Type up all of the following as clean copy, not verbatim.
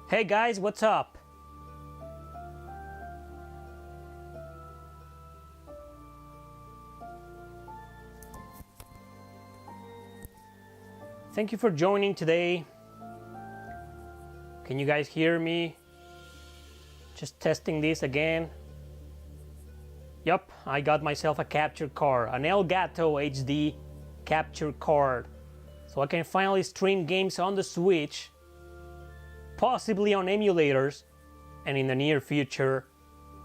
Hey guys, what's up? Thank you for joining today. Can you guys hear me? Just testing this again. Yup, I got myself a capture card, an Elgato HD capture card. So I can finally stream games on the Switch, possibly on emulators, and in the near future,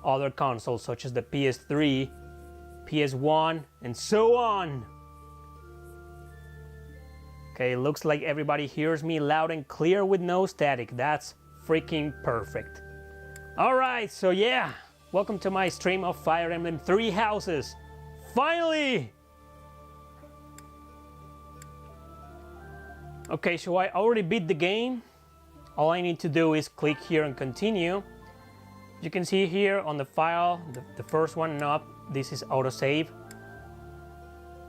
other consoles such as the PS3, PS1, and so on. Okay, looks like everybody hears me loud and clear with no static. That's freaking perfect. Alright, so yeah, welcome to my stream of Fire Emblem Three Houses. Finally! Okay, so I already beat the game. All I need to do is click here and continue. You can see here on the file, the first one up, this is autosave.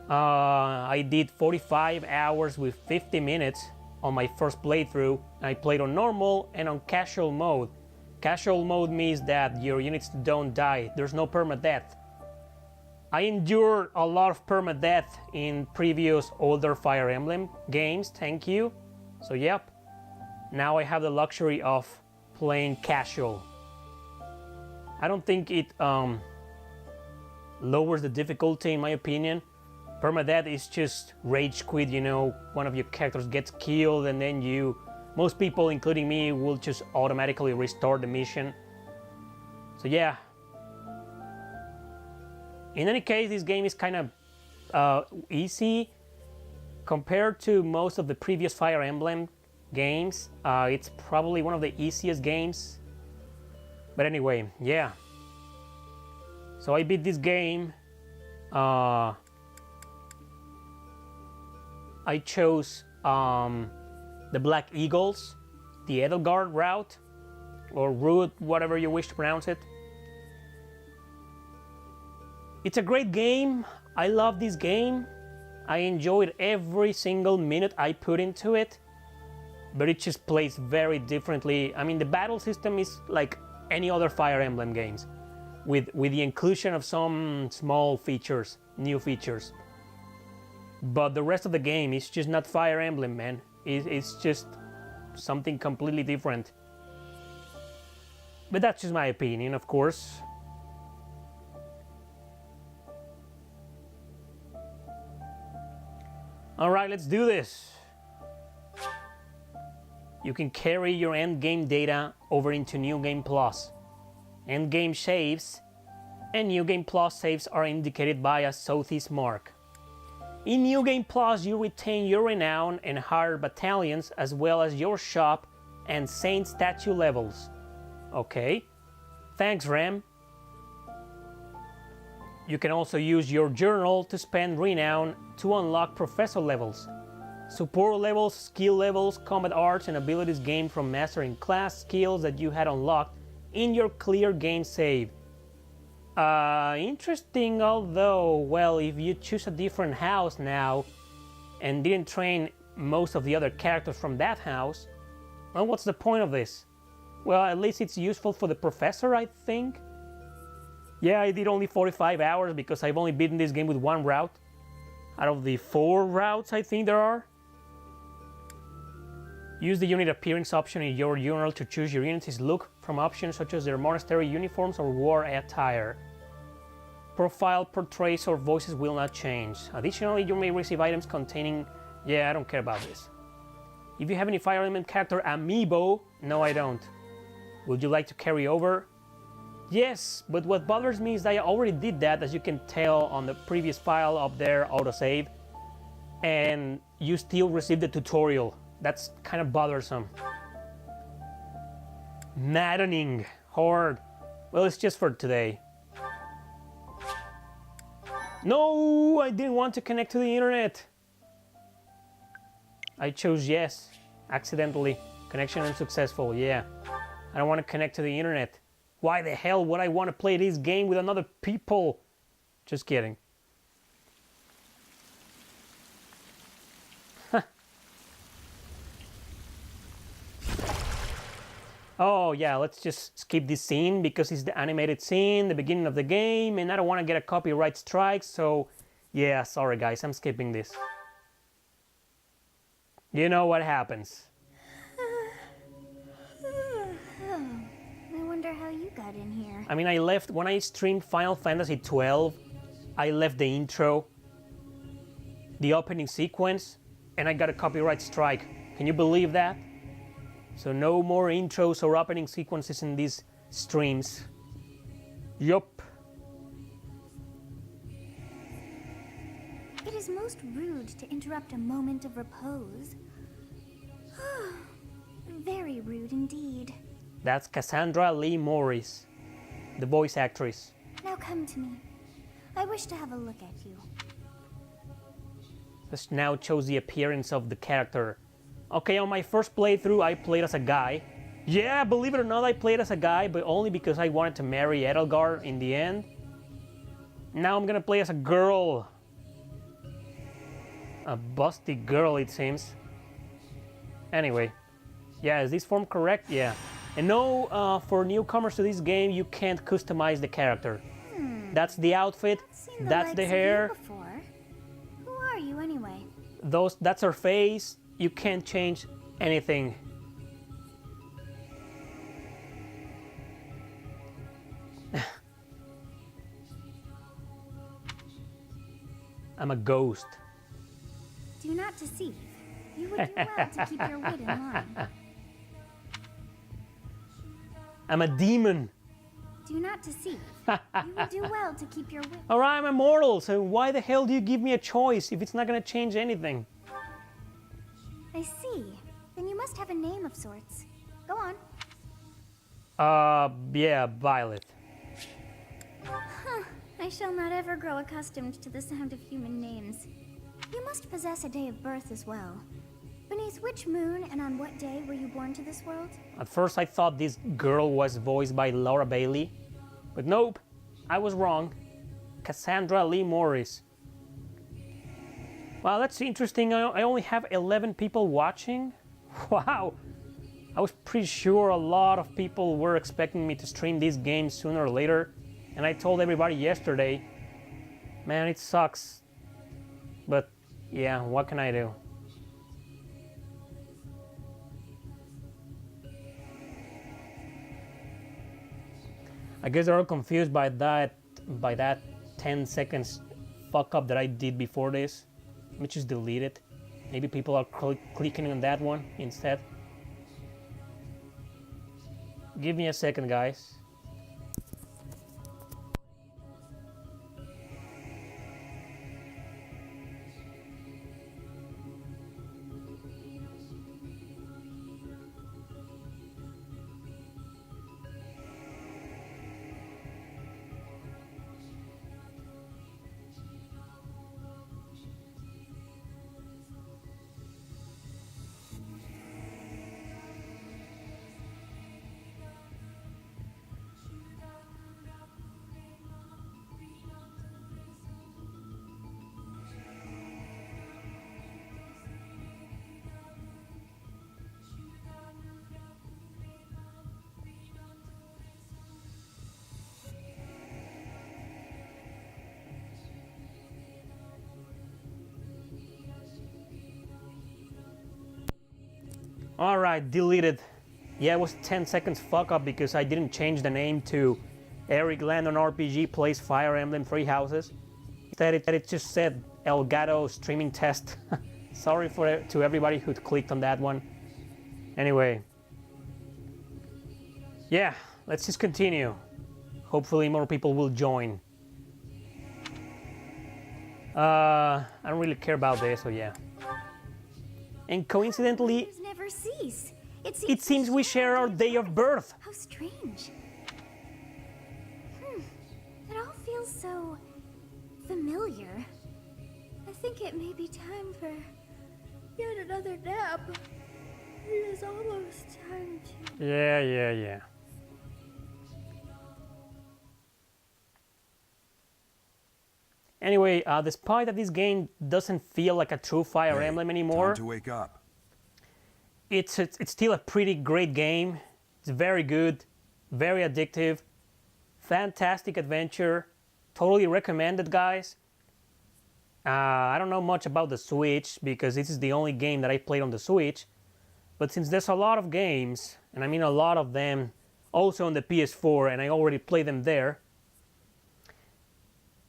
I did 45 hours with 50 minutes on my first playthrough. I played on normal and on casual mode. Casual mode means that your units don't die. There's no permadeath. I endured a lot of permadeath in previous older Fire Emblem games, thank you. So yep, now I have the luxury of playing casual. I don't think it lowers the difficulty in my opinion. Permadeath is just rage quit, you know, one of your characters gets killed and then most people, including me, will just automatically restart the mission. So yeah. In any case, this game is kind of easy compared to most of the previous Fire Emblem games. It's probably one of the easiest games. But anyway, yeah. So I beat this game. I chose the Black Eagles, the Edelgard route, or route, whatever you wish to pronounce it. It's a great game. I love this game. I enjoyed every single minute I put into it, but it just plays very differently. I mean, the battle system is like any other Fire Emblem games, with the inclusion of some small features, new features. But the rest of the game is just not Fire Emblem, man. It's just something completely different. But that's just my opinion, of course. Alright, let's do this. You can carry your endgame data over into New Game Plus. Endgame saves and New Game Plus saves are indicated by a Sothis mark. In New Game Plus, you retain your renown and higher battalions as well as your shop and saint statue levels. Okay, thanks Ram. You can also use your journal to spend renown to unlock professor levels. Support levels, skill levels, combat arts and abilities gained from mastering class skills that you had unlocked in your clear game save. Interesting, although, well, if you choose a different house now and didn't train most of the other characters from that house, well, what's the point of this? Well, at least it's useful for the professor, I think. Yeah, I did only 45 hours because I've only beaten this game with one route out of the 4 routes I think there are. Use the unit appearance option in your journal to choose your unit's look from options such as their monastery uniforms or war attire. Profile, portraits, or voices will not change. Additionally, you may receive items containing... Yeah, I don't care about this. If you have any Fire Emblem character amiibo... No, I don't. Would you like to carry over? Yes, but what bothers me is that I already did that, as you can tell on the previous file up there, autosave. And you still received the tutorial. That's kind of bothersome. Maddening. Hard. Well, it's just for today. No, I didn't want to connect to the internet. I chose yes, accidentally. Connection unsuccessful, yeah. I don't want to connect to the internet. Why the hell would I want to play this game with another people? Just kidding. Oh yeah, let's just skip this scene because it's the animated scene, the beginning of the game, and I don't want to get a copyright strike, so yeah, sorry guys, I'm skipping this. You know what happens. I wonder how you got in here. I mean, I left, when I streamed Final Fantasy XII, I left the intro, the opening sequence, and I got a copyright strike. Can you believe that? So no more intros or opening sequences in these streams. Yup. It is most rude to interrupt a moment of repose. Very rude indeed. That's Cassandra Lee Morris, the voice actress. Now come to me. I wish to have a look at you. This now shows the appearance of the character. Okay, on my first playthrough, I played as a guy. Yeah, believe it or not, I played as a guy, but only because I wanted to marry Edelgard in the end. Now I'm gonna play as a girl. A busty girl, it seems. Anyway. Yeah, is this form correct? Yeah. And no, for newcomers to this game, you can't customize the character. That's the outfit, that's the hair. Who are you anyway? That's her face. You can't change anything. I'm a ghost. Do not deceive. You would do well to keep your wit in line. I'm a demon. Do not deceive. You would do well to keep your wit. Alright, I'm immortal, so why the hell do you give me a choice if it's not gonna change anything? I see. Then you must have a name of sorts. Go on. Yeah, Violet. I shall not ever grow accustomed to the sound of human names. You must possess a day of birth as well. Beneath which moon and on what day were you born to this world? At first I thought this girl was voiced by Laura Bailey, but nope, I was wrong. Cassandra Lee Morris. Wow, that's interesting. I only have 11 people watching. Wow, I was pretty sure a lot of people were expecting me to stream this game sooner or later, and I told everybody yesterday, man, it sucks. But yeah, what can I do? I guess they're all confused by that 10 seconds fuck up that I did before this. Let me just delete it. Maybe people are clicking on that one instead. Give me a second, guys. Alright, deleted. Yeah, it was 10 seconds fuck up because I didn't change the name to Erick Landon RPG Plays Fire Emblem Three Houses. Instead it just said Elgato streaming test. Sorry to everybody who clicked on that one. Anyway. Yeah, let's just continue. Hopefully more people will join. I don't really care about this, so yeah. And coincidentally, never cease. It seems we share our day of birth. How strange. It all feels so familiar. I think it may be time for yet another nap. It is almost time to... Yeah. Anyway, despite that this game doesn't feel like a true Fire Emblem anymore, time to wake up. it's still a pretty great game. It's very good, very addictive, fantastic adventure. Totally recommended, guys. I don't know much about the Switch because this is the only game that I played on the Switch. But since there's a lot of games, and I mean a lot of them, also on the PS4, and I already played them there,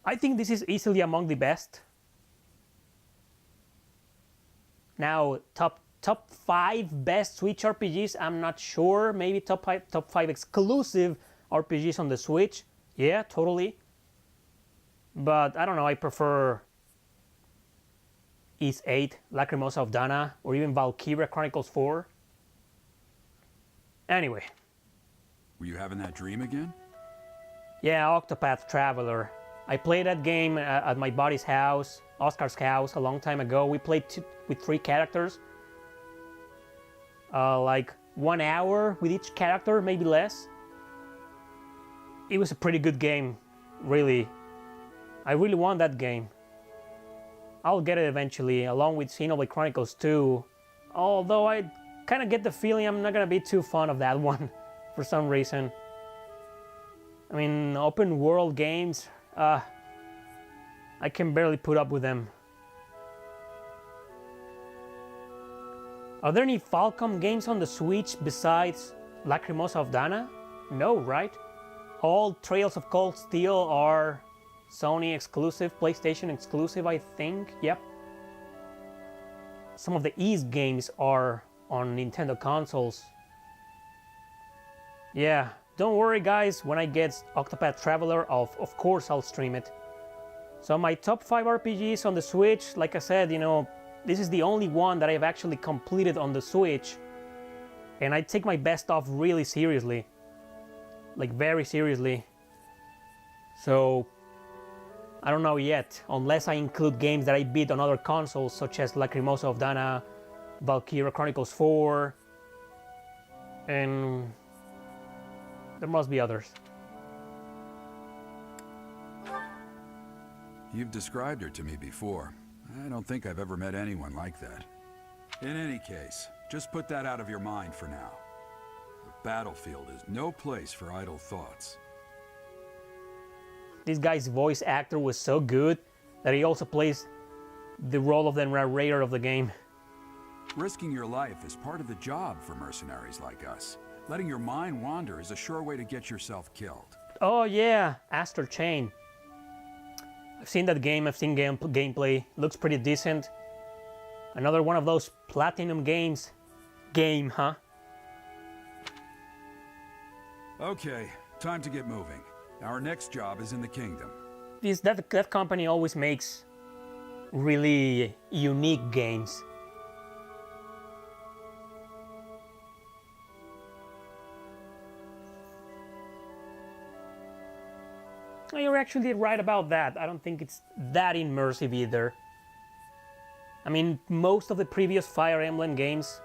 I think this is easily among the best. Now, top 5 best Switch RPGs, I'm not sure. Maybe top 5 exclusive RPGs on the Switch. Yeah, totally. But I don't know, I prefer Ys 8, Lacrimosa of Dana, or even Valkyria Chronicles 4. Anyway. Were you having that dream again? Yeah, Octopath Traveler. I played that game at my buddy's house, Oscar's house, a long time ago. We played with 3 characters. Like 1 hour with each character, maybe less. It was a pretty good game, really. I really want that game. I'll get it eventually, along with Xenoblade Chronicles 2. Although I kind of get the feeling I'm not gonna be too fond of that one, for some reason. I mean, open world games, I can barely put up with them. Are there any Falcom games on the Switch besides Lacrimosa of Dana? No, right? All Trails of Cold Steel are Sony exclusive, PlayStation exclusive, I think. Yep. Some of the Ys games are on Nintendo consoles. Yeah, don't worry guys, when I get Octopath Traveler, of course I'll stream it. So my top 5 RPGs on the Switch, like I said, you know, this is the only one that I've actually completed on the Switch. And I take my best of really seriously. Like very seriously. So I don't know yet, unless I include games that I beat on other consoles such as Lacrimosa of Dana, Valkyria Chronicles 4, and there must be others. You've described her to me before. I don't think I've ever met anyone like that. In any case, just put that out of your mind for now. The battlefield is no place for idle thoughts. This guy's voice actor was so good that he also plays the role of the narrator of the game. Risking your life is part of the job for mercenaries like us. Letting your mind wander is a sure way to get yourself killed. Oh yeah, Astral Chain. I've seen that game, I've seen gameplay. Looks pretty decent. Another one of those platinum games. Huh? Okay, time to get moving. Our next job is in the kingdom. That company always makes really unique games. You're actually right about that. I don't think it's that immersive either. I mean, most of the previous Fire Emblem games,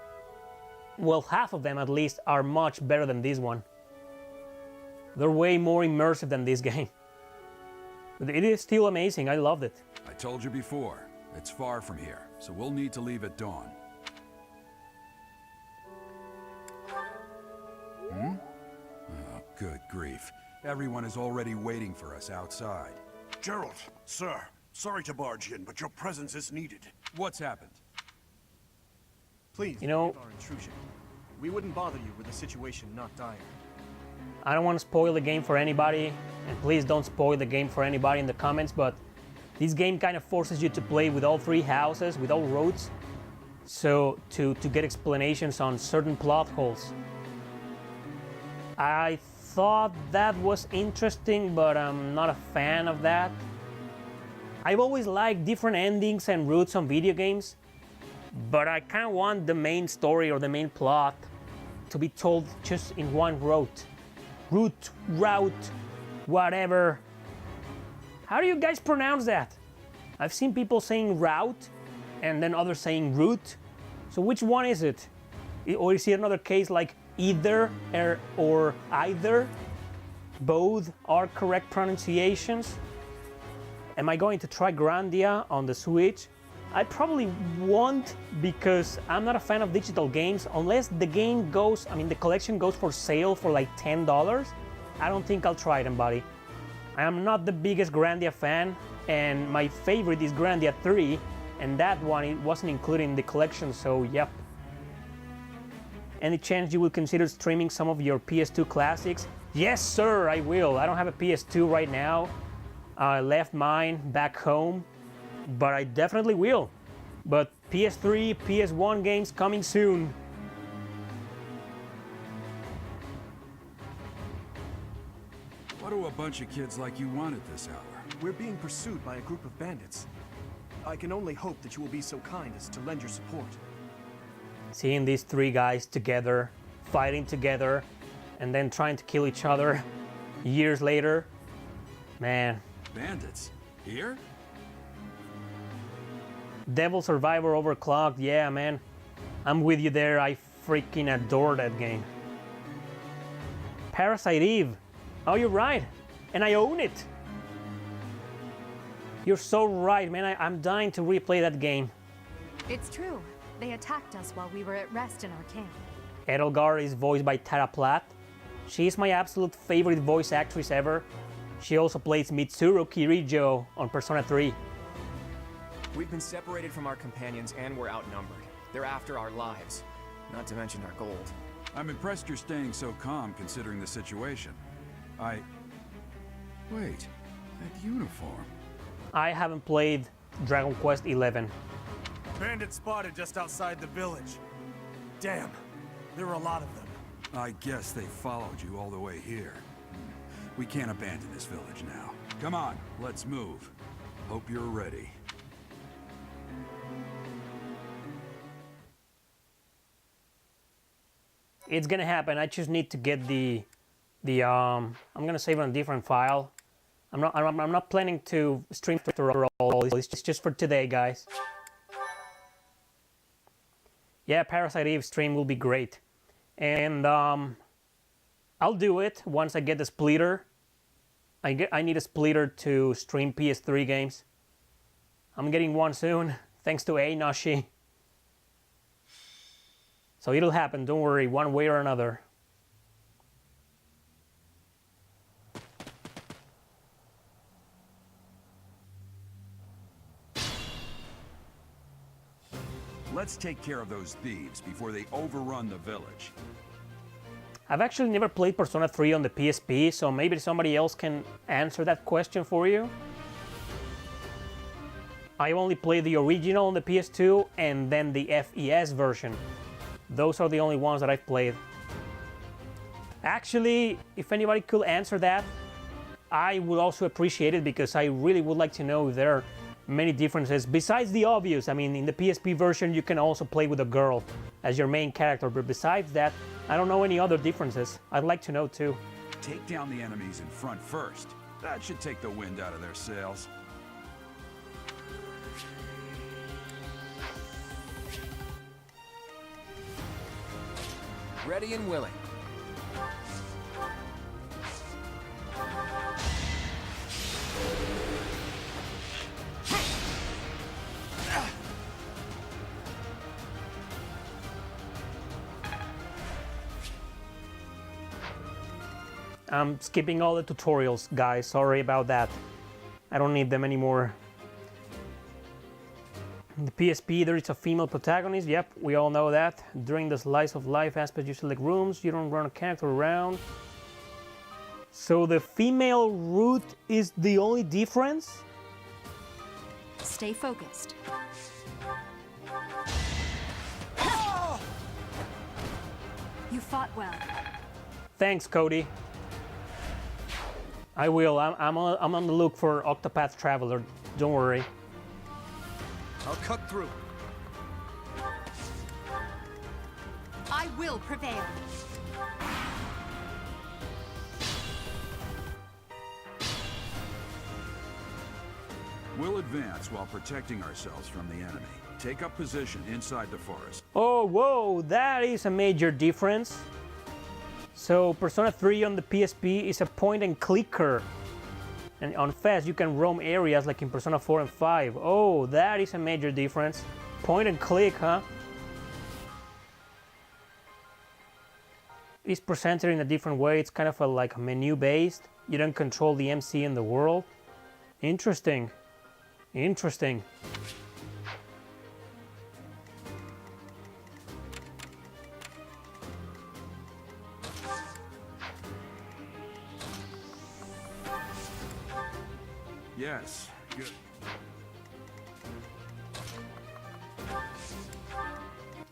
well, half of them at least, are much better than this one. They're way more immersive than this game. But it is still amazing, I loved it. I told you before, it's far from here, so we'll need to leave at dawn. Oh, good grief. Everyone is already waiting for us outside. Gerald, sir, sorry to barge in, but your presence is needed. What's happened? Please, you know, forgive our intrusion. We wouldn't bother you were the situation not dire. I don't want to spoil the game for anybody, and please don't spoil the game for anybody in the comments, but this game kind of forces you to play with all 3 houses, with all roads, so to get explanations on certain plot holes. I thought that was interesting, but I'm not a fan of that. I've always liked different endings and routes on video games, but I kind of want the main story or the main plot to be told just in one route, whatever. How do you guys pronounce that? I've seen people saying route and then others saying route. So which one is it? Or is it another case like either or either? Both are correct pronunciations. Am I going to try Grandia on the Switch? I probably won't because I'm not a fan of digital games. Unless the game goes, I mean the collection goes for sale for like $10, I don't think I'll try them, buddy. I am not the biggest Grandia fan, and my favorite is Grandia 3, and that one it wasn't included in the collection, so yep. Any chance you will consider streaming some of your PS2 classics? Yes, sir, I will. I don't have a PS2 right now. I left mine back home, but I definitely will. But PS3, PS1 games coming soon. What do a bunch of kids like you want at this hour? We're being pursued by a group of bandits. I can only hope that you will be so kind as to lend your support. Seeing these three guys together, fighting together, and then trying to kill each other years later, man. Bandits? Here? Devil Survivor Overclocked, yeah, man. I'm with you there. I freaking adore that game. Parasite Eve. Oh, you're right. And I own it. You're so right, man. I'm dying to replay that game. It's true. They attacked us while we were at rest in our camp. Edelgard is voiced by Tara Platt. She is my absolute favorite voice actress ever. She also plays Mitsuru Kirijo on Persona 3. We've been separated from our companions and we're outnumbered. They're after our lives, not to mention our gold. I'm impressed you're staying so calm considering the situation. Wait, that uniform. I haven't played Dragon Quest XI. Bandit spotted just outside the village. Damn, there were a lot of them. I guess they followed you all the way here. We can't abandon this village now. Come on, let's move. Hope you're ready. It's gonna happen. I just need to get I'm gonna save it on a different file. I'm not planning to stream through all. It's just for today, guys. Yeah, Parasite Eve stream will be great, and I'll do it once I get the splitter. I need a splitter to stream PS3 games. I'm getting one soon, thanks to Nashi. So it'll happen, don't worry, one way or another. Let's take care of those thieves before they overrun the village. I've actually never played Persona 3 on the PSP, so maybe somebody else can answer that question for you. I only played the original on the PS2 and then the FES version. Those are the only ones that I've played. Actually, if anybody could answer that, I would also appreciate it because I really would like to know if there are many differences besides the obvious. I mean, in the PSP version, you can also play with a girl as your main character, but besides that, I don't know any other differences. I'd like to know too. Take down the enemies in front first. That should take the wind out of their sails. Ready and willing. I'm skipping all the tutorials, guys. Sorry about that. I don't need them anymore. In the PSP, there is a female protagonist. Yep, we all know that. During the slice of life aspect, you select rooms. You don't run a character around. So the female route is the only difference? Stay focused. You fought well. Thanks, Cody. I will. I'm on the look for Octopath Traveler. Don't worry. I'll cut through. I will prevail. We'll advance while protecting ourselves from the enemy. Take up position inside the forest. Oh, whoa, that is a major difference. So Persona 3 on the PSP is a point and clicker. And on Fest, you can roam areas like in Persona 4 and 5. Oh, that is a major difference. Point and click, huh? It's presented in a different way. It's kind of like menu-based. You don't control the MC in the world. Interesting. Interesting. Yes, good.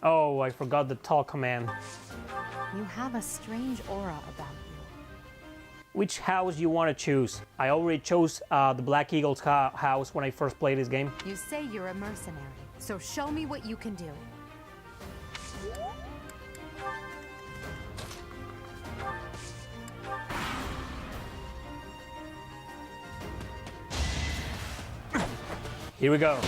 Oh, I forgot the talk command. You have a strange aura about you. Which house you want to choose? I already chose the Black Eagle's house when I first played this game. You say you're a mercenary, so show me what you can do. Here we go.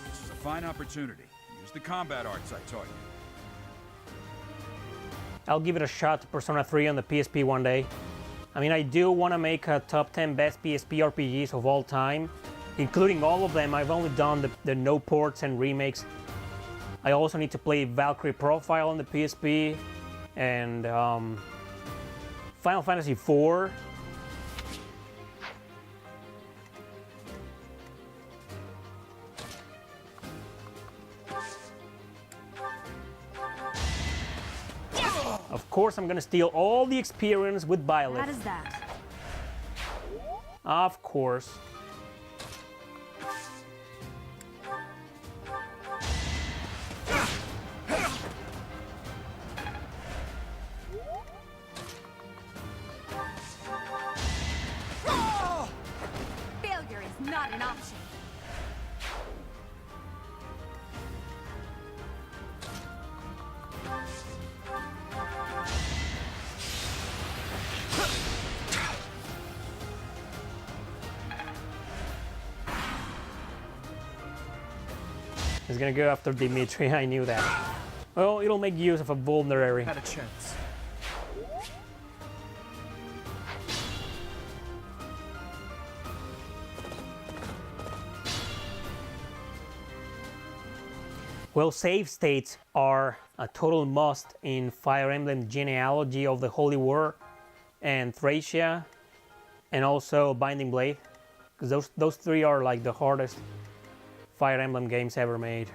This is a fine opportunity. Use the combat arts I taught you. I'll give it a shot to Persona 3 on the PSP one day. I mean, I do want to make a top 10 best PSP RPGs of all time, including all of them. I've only done the no ports and remakes. I also need to play Valkyrie Profile on the PSP and Final Fantasy IV. Of course, I'm gonna steal all the experience with Violet. How does that? Of course. Failure is not an option. He's gonna go after Dimitri, I knew that. Well, it'll make use of a vulnerary. Had a chance. Well, save states are a total must in Fire Emblem Genealogy of the Holy War and Thracia, and also Binding Blade, because those three are like the hardest Fire Emblem games ever made.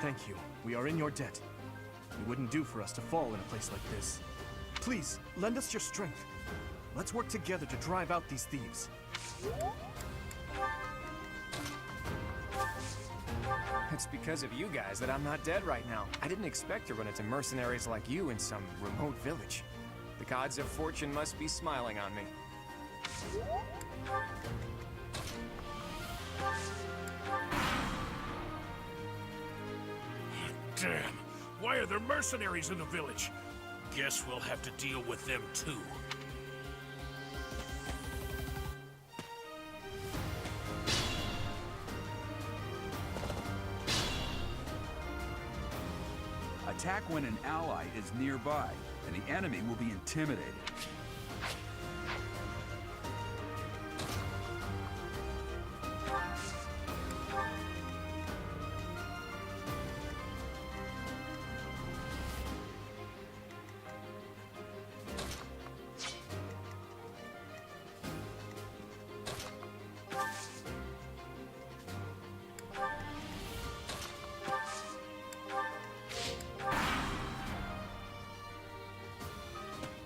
Thank you. We are in your debt. It wouldn't do for us to fall in a place like this. Please, lend us your strength. Let's work together to drive out these thieves. It's because of you guys that I'm not dead right now. I didn't expect to run into mercenaries like you in some remote village. The gods of fortune must be smiling on me. Damn! Why are there mercenaries in the village? Guess we'll have to deal with them too. Attack when an ally is nearby, and the enemy will be intimidated.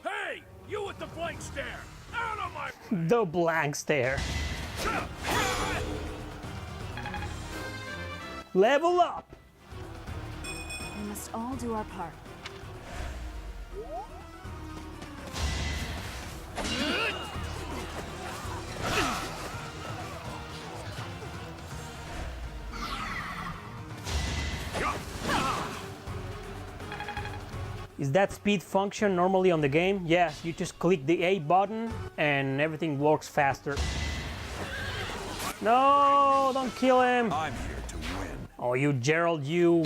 Hey! You with the blank stare! Out of my... The blank stare. Level up! We must all do our part. Is that speed function normally on the game? Yes, you just click the A button and everything works faster. No, don't kill him. I'm here to win. Oh, you Gerald, you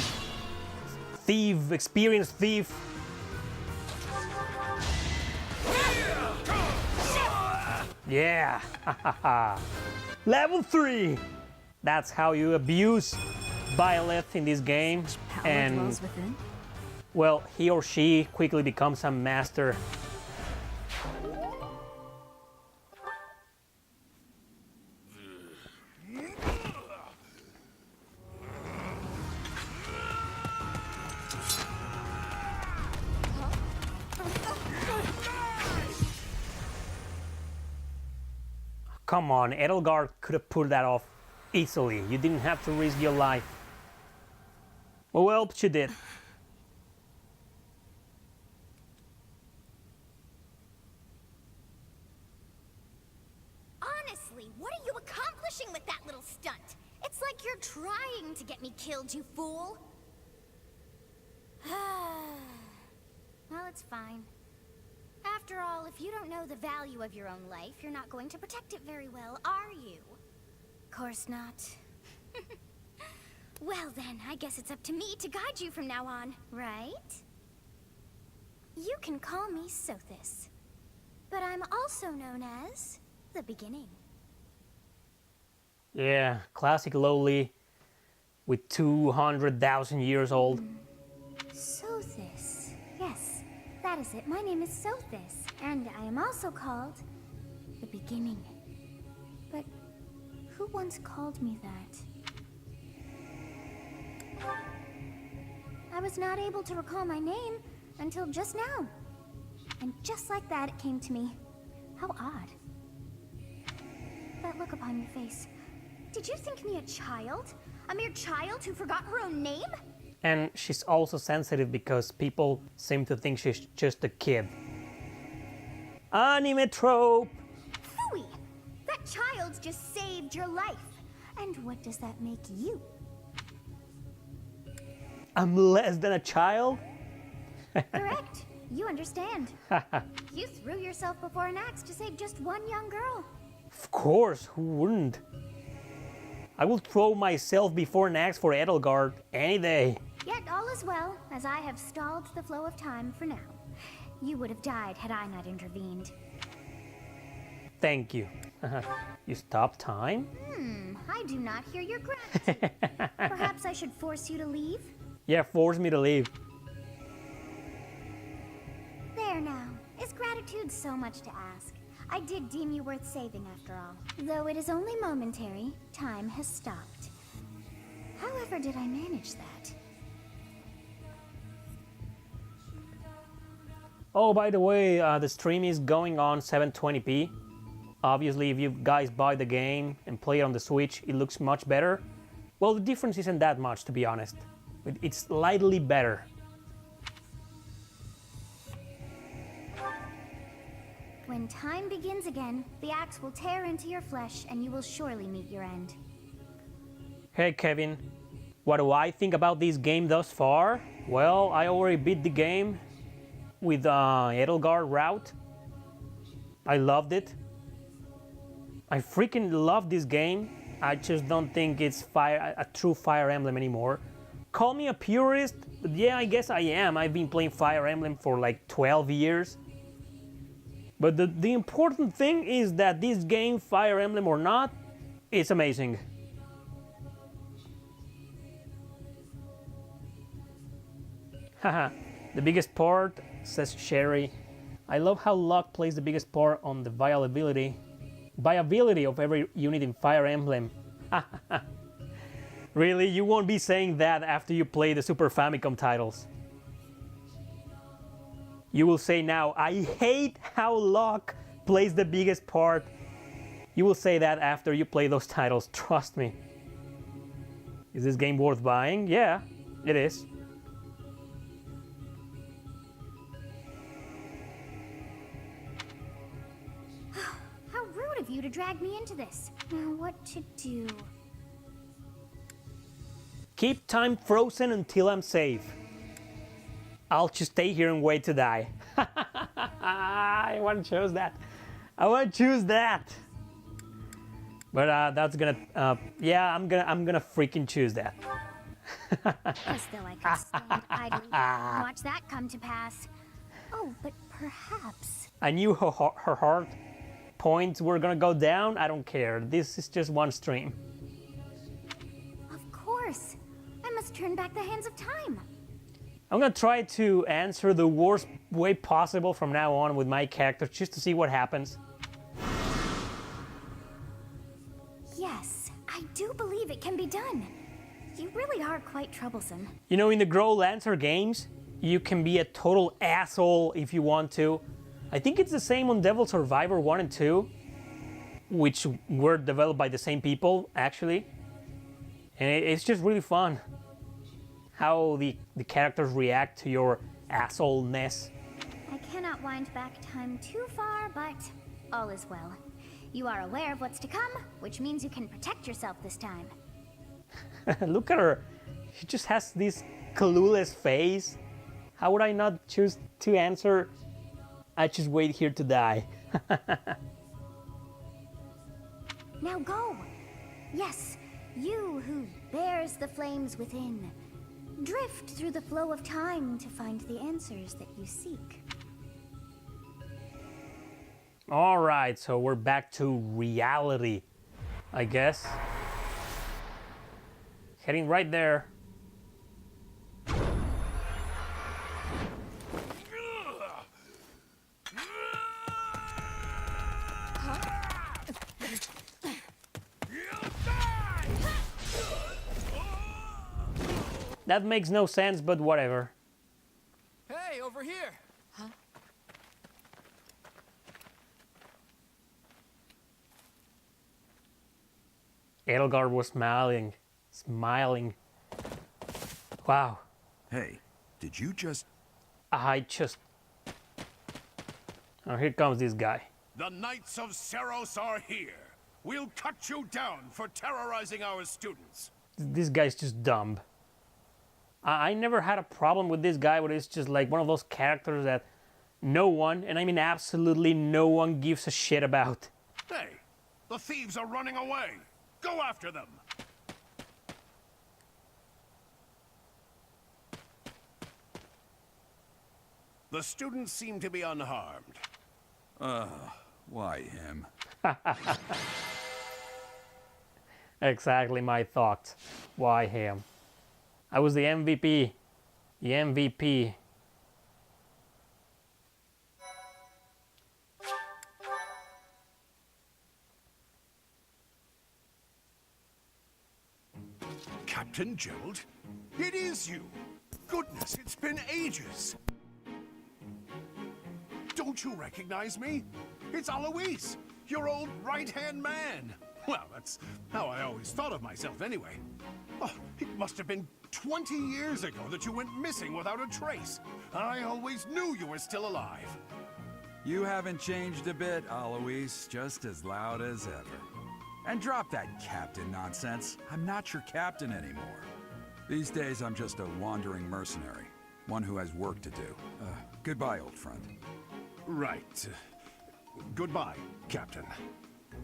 thief, experienced thief. Yeah, level 3. That's how you abuse Violet in this game. Power And dwells within. well, he or she quickly becomes a master. Come on, Edelgard could have pulled that off easily. You didn't have to risk your life. Well, she did. Honestly, what are you accomplishing with that little stunt? It's like you're trying to get me killed, you fool. Well, it's fine. After all, if you don't know the value of your own life, you're not going to protect it very well, are you? Course not. Well then, I guess it's up to me to guide you from now on, right? You can call me Sothis, but I'm also known as the Beginning. Yeah, classic lowly with 200,000 years old. Sothis. Yes, that is it. My name is Sothis, and I am also called the Beginning. But who once called me that? I was not able to recall my name until just now. And just like that, it came to me. How odd. That look upon your face. Did you think me a child? A mere child who forgot her own name? And she's also sensitive because people seem to think she's just a kid. Anime trope! Phooey! That child just saved your life. And what does that make you? I'm less than a child? Correct. You understand. You threw yourself before an axe to save just one young girl. Of course, who wouldn't? I will throw myself before an axe for Edelgard any day. Yet all is well, as I have stalled the flow of time for now. You would have died had I not intervened. Thank you. You stopped time? I do not hear your gratitude. Perhaps I should force you to leave? Yeah, force me to leave. There now. Is gratitude so much to ask? I did deem you worth saving after all. Though it is only momentary, time has stopped. However did I manage that? Oh, by the way, the stream is going on 720p. Obviously, if you guys buy the game and play it on the Switch, it looks much better. Well, the difference isn't that much, to be honest. It's slightly better. When time begins again, the axe will tear into your flesh and you will surely meet your end. Hey Kevin, what do I think about this game thus far? Well, I already beat the game with Edelgard route. I loved it. I freaking love this game. I just don't think it's a true Fire Emblem anymore. Call me a purist, but yeah, I guess I am. I've been playing Fire Emblem for like 12 years. But the important thing is that this game, Fire Emblem or not, is amazing. Haha, the biggest part, says Sherry. I love how luck plays the biggest part on the viability of every unit in Fire Emblem. Really, you won't be saying that after you play the Super Famicom titles. You will say now, I hate how luck plays the biggest part. You will say that after you play those titles, trust me. Is this game worth buying? Yeah, it is. How rude of you to drag me into this. Now what to do? Keep time frozen until I'm safe. I'll just stay here and wait to die. I want to choose that. I want to choose that. But that's gonna, yeah, I'm gonna freaking choose that. As though I could stand idly and watch that come to pass. Oh, but perhaps. I knew her heart points were gonna go down. I don't care. This is just one stream. Of course. I must turn back the hands of time. I'm gonna try to answer the worst way possible from now on with my character, just to see what happens. Yes, I do believe it can be done. You really are quite troublesome. You know, in the Grow Lancer games, you can be a total asshole if you want to. I think it's the same on Devil Survivor 1 and 2, which were developed by the same people, actually. And it's just really fun how the characters react to your assholeness. I cannot wind back time too far, but all is well. You are aware of what's to come, which means you can protect yourself this time. Look at her. She just has this clueless face. How would I not choose to answer? I just wait here to die. Now go. Yes, you who bears the flames within. Drift through the flow of time to find the answers that you seek. All right, so we're back to reality, I guess. Heading right there. That makes no sense, but whatever. Hey, over here! Edelgard was smiling. Wow. Hey, did you just... Oh, here comes this guy. The Knights of Seros are here. We'll cut you down for terrorizing our students. This guy's just dumb. I never had a problem with this guy, but it's just like one of those characters that no one, and I mean absolutely no one, gives a shit about. Hey, the thieves are running away. Go after them. The students seem to be unharmed. Why him? Exactly my thoughts. Why him? I was the MVP. The MVP. Captain Gerald? It is you! Goodness, it's been ages! Don't you recognize me? It's Alois, your old right-hand man. Well, that's how I always thought of myself anyway. Oh, it must have been 20 years ago that you went missing without a trace. I always knew you were still alive. You haven't changed a bit, Alois. Just as loud as ever. And drop that captain nonsense. I'm not your captain anymore. These days, I'm just a wandering mercenary. One who has work to do. Goodbye, old friend. Right. Goodbye, Captain.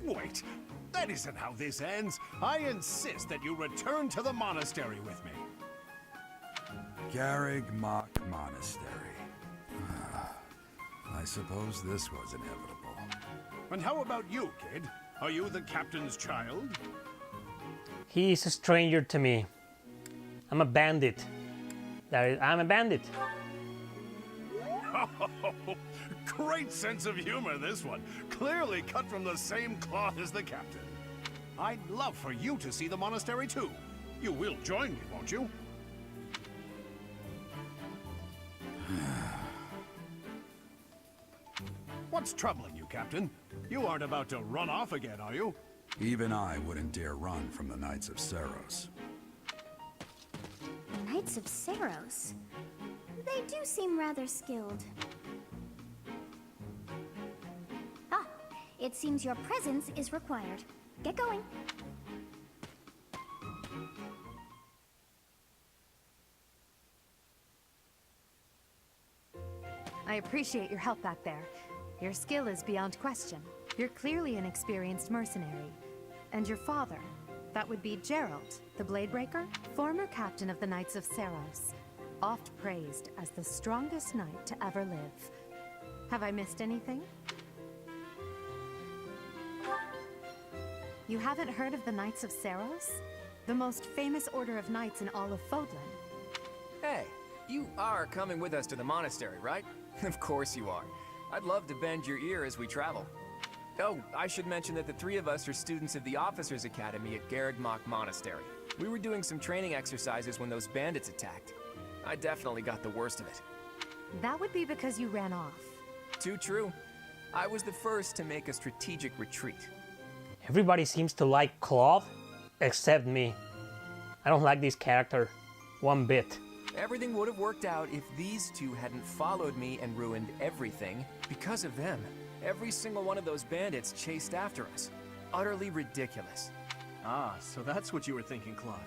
Wait, that isn't how this ends. I insist that you return to the monastery with me. Garrig Mach Monastery. I suppose this was inevitable. And how about you, kid? Are you the captain's child? He's a stranger to me. I'm a bandit. I'm a bandit. Great sense of humor, this one. Clearly cut from the same cloth as the captain. I'd love for you to see the monastery too. You will join me, won't you? What's troubling you, Captain? You aren't about to run off again, are you? Even I wouldn't dare run from the Knights of Seros. The Knights of Seros? They do seem rather skilled. Ah, it seems your presence is required. Get going. I appreciate your help back there. Your skill is beyond question. You're clearly an experienced mercenary. And your father, that would be Gerald, the Bladebreaker, former captain of the Knights of Seros, oft praised as the strongest knight to ever live. Have I missed anything? You haven't heard of the Knights of Seros? The most famous order of knights in all of Fodlan. Hey, you are coming with us to the monastery, right? Of course you are. I'd love to bend your ear as we travel. Oh, I should mention that the three of us are students of the Officers' Academy at Garrigmach Monastery. We were doing some training exercises when those bandits attacked. I definitely got the worst of it. That would be because you ran off. Too true. I was the first to make a strategic retreat. Everybody seems to like Claude, except me. I don't like this character one bit. Everything would have worked out if these two hadn't followed me and ruined everything. Because of them, every single one of those bandits chased after us. Utterly ridiculous. Ah, so that's what you were thinking, Claude.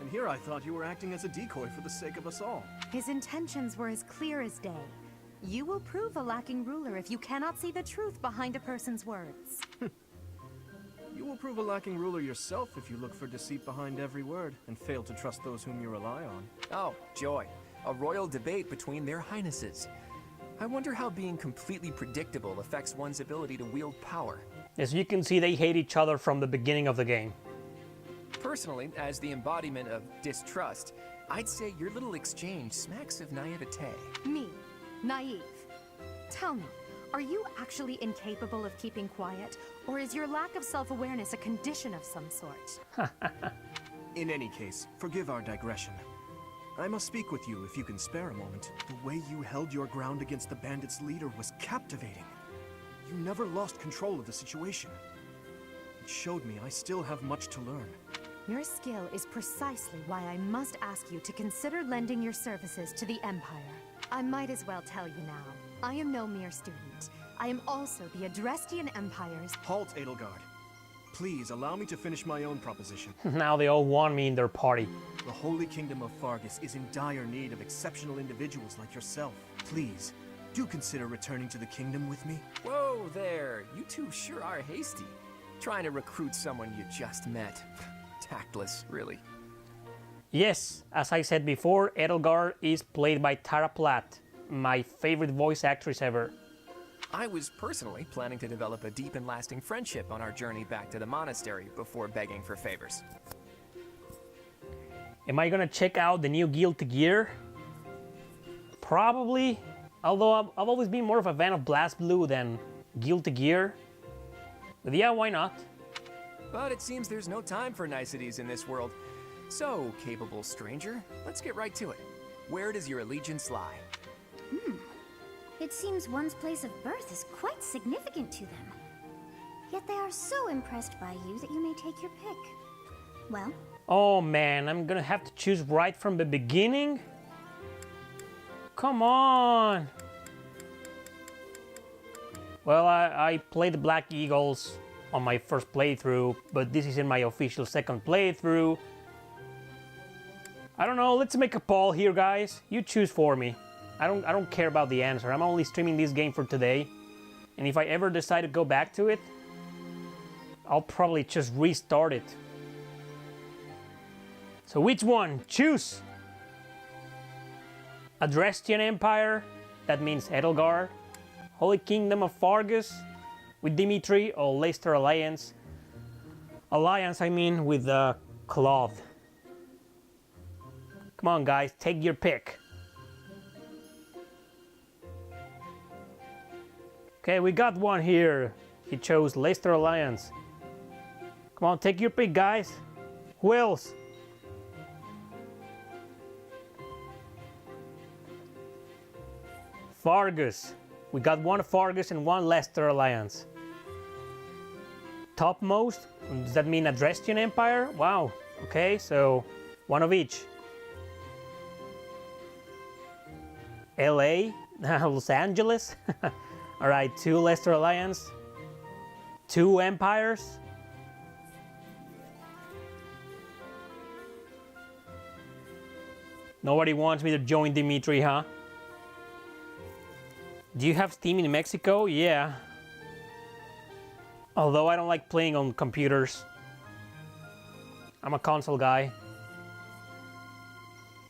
And here I thought you were acting as a decoy for the sake of us all. His intentions were as clear as day. You will prove a lacking ruler if you cannot see the truth behind a person's words. You will prove a lacking ruler yourself if you look for deceit behind every word and fail to trust those whom you rely on. Oh, joy. A royal debate between their highnesses. I wonder how being completely predictable affects one's ability to wield power. As you can see, they hate each other from the beginning of the game. Personally, as the embodiment of distrust, I'd say your little exchange smacks of naivete. Me, naive. Tell me, are you actually incapable of keeping quiet, or is your lack of self-awareness a condition of some sort? In any case, forgive our digression. I must speak with you if you can spare a moment. The way you held your ground against the bandits' leader was captivating. You never lost control of the situation. It showed me I still have much to learn. Your skill is precisely why I must ask you to consider lending your services to the Empire. I might as well tell you now. I am no mere student. I am also the Adrestian Empire's... Halt, Edelgard. Please allow me to finish my own proposition. Now they all want me in their party. The Holy Kingdom of Fargus is in dire need of exceptional individuals like yourself. Please, do consider returning to the kingdom with me. Whoa there, you two sure are hasty. Trying to recruit someone you just met. Tactless, really. Yes, as I said before, Edelgard is played by Tara Platt, my favorite voice actress ever. I was personally planning to develop a deep and lasting friendship on our journey back to the monastery before begging for favors. Am I gonna check out the new Guilty Gear? Probably, although I've always been more of a fan of Blast Blue than Guilty Gear. But yeah, why not? But it seems there's no time for niceties in this world. So, capable stranger, let's get right to it. Where does your allegiance lie? It seems one's place of birth is quite significant to them. Yet they are so impressed by you that you may take your pick. Well? Oh man, I'm gonna have to choose right from the beginning? Come on! Well, I played the Black Eagles on my first playthrough, but this is in my official second playthrough. I don't know, let's make a poll here, guys. You choose for me. I don't care about the answer. I'm only streaming this game for today. And if I ever decide to go back to it, I'll probably just restart it. So which one? Choose! Adrestian Empire, that means Edelgard. Holy Kingdom of Fargus, with Dimitri, or Leicester Alliance. Alliance, I mean, with Claude. Come on, guys, take your pick. Okay, we got one here. He chose Leicester Alliance. Come on, take your pick, guys. Who else? Fargus. We got one Fargus and one Leicester Alliance. Topmost? Does that mean Adrestian Empire? Wow. Okay, so one of each. LA? Los Angeles? Alright, 2 Leicester Alliance. 2 Empires. Nobody wants me to join Dimitri, huh? Do you have Steam in Mexico? Yeah. Although I don't like playing on computers. I'm a console guy.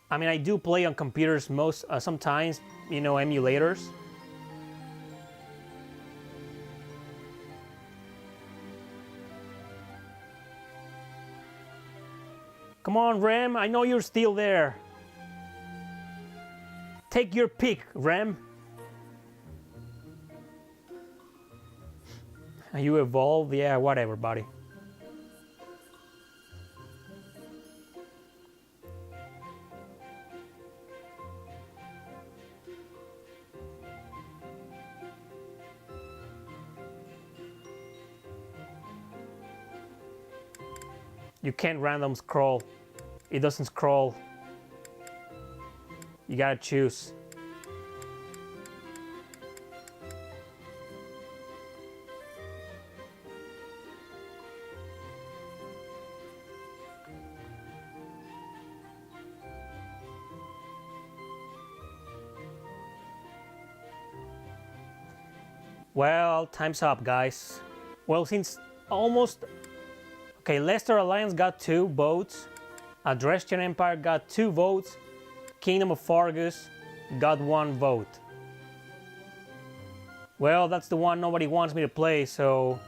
I mean, I do play on computers sometimes, you know, emulators. Come on, Rem, I know you're still there. Take your pick, Rem. You evolved? Yeah, whatever, buddy. You can't random scroll. It doesn't scroll. You gotta choose. Well, time's up, guys. Well, since almost... Okay, Leicester Alliance got 2 votes. Dresden Empire got 2 votes. Kingdom of Fargus got 1 vote. Well, that's the one nobody wants me to play, so...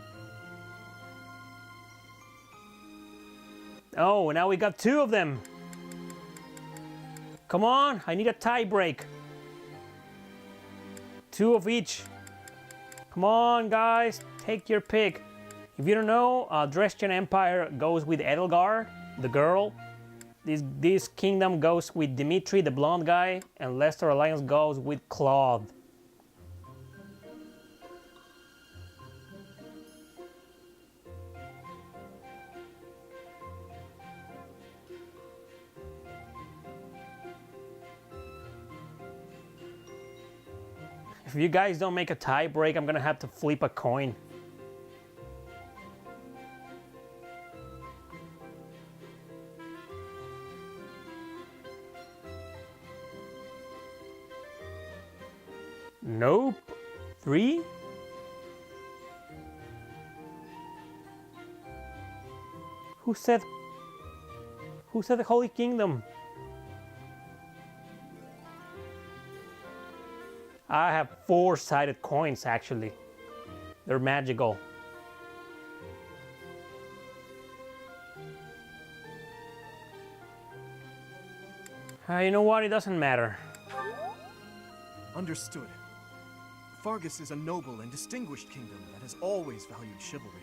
Oh, now we got 2 of them. Come on, I need a tie break. 2 of each. Come on, guys, take your pick. If you don't know, Dresden Empire goes with Edelgar, the girl. This kingdom goes with Dimitri, the blonde guy, and Leicester Alliance goes with Claude. If you guys don't make a tie break, I'm gonna have to flip a coin. Nope. 3? Who said the Holy Kingdom? I have 4-sided coins, actually. They're magical. You know what? It doesn't matter. Understood. Fargus is a noble and distinguished kingdom that has always valued chivalry.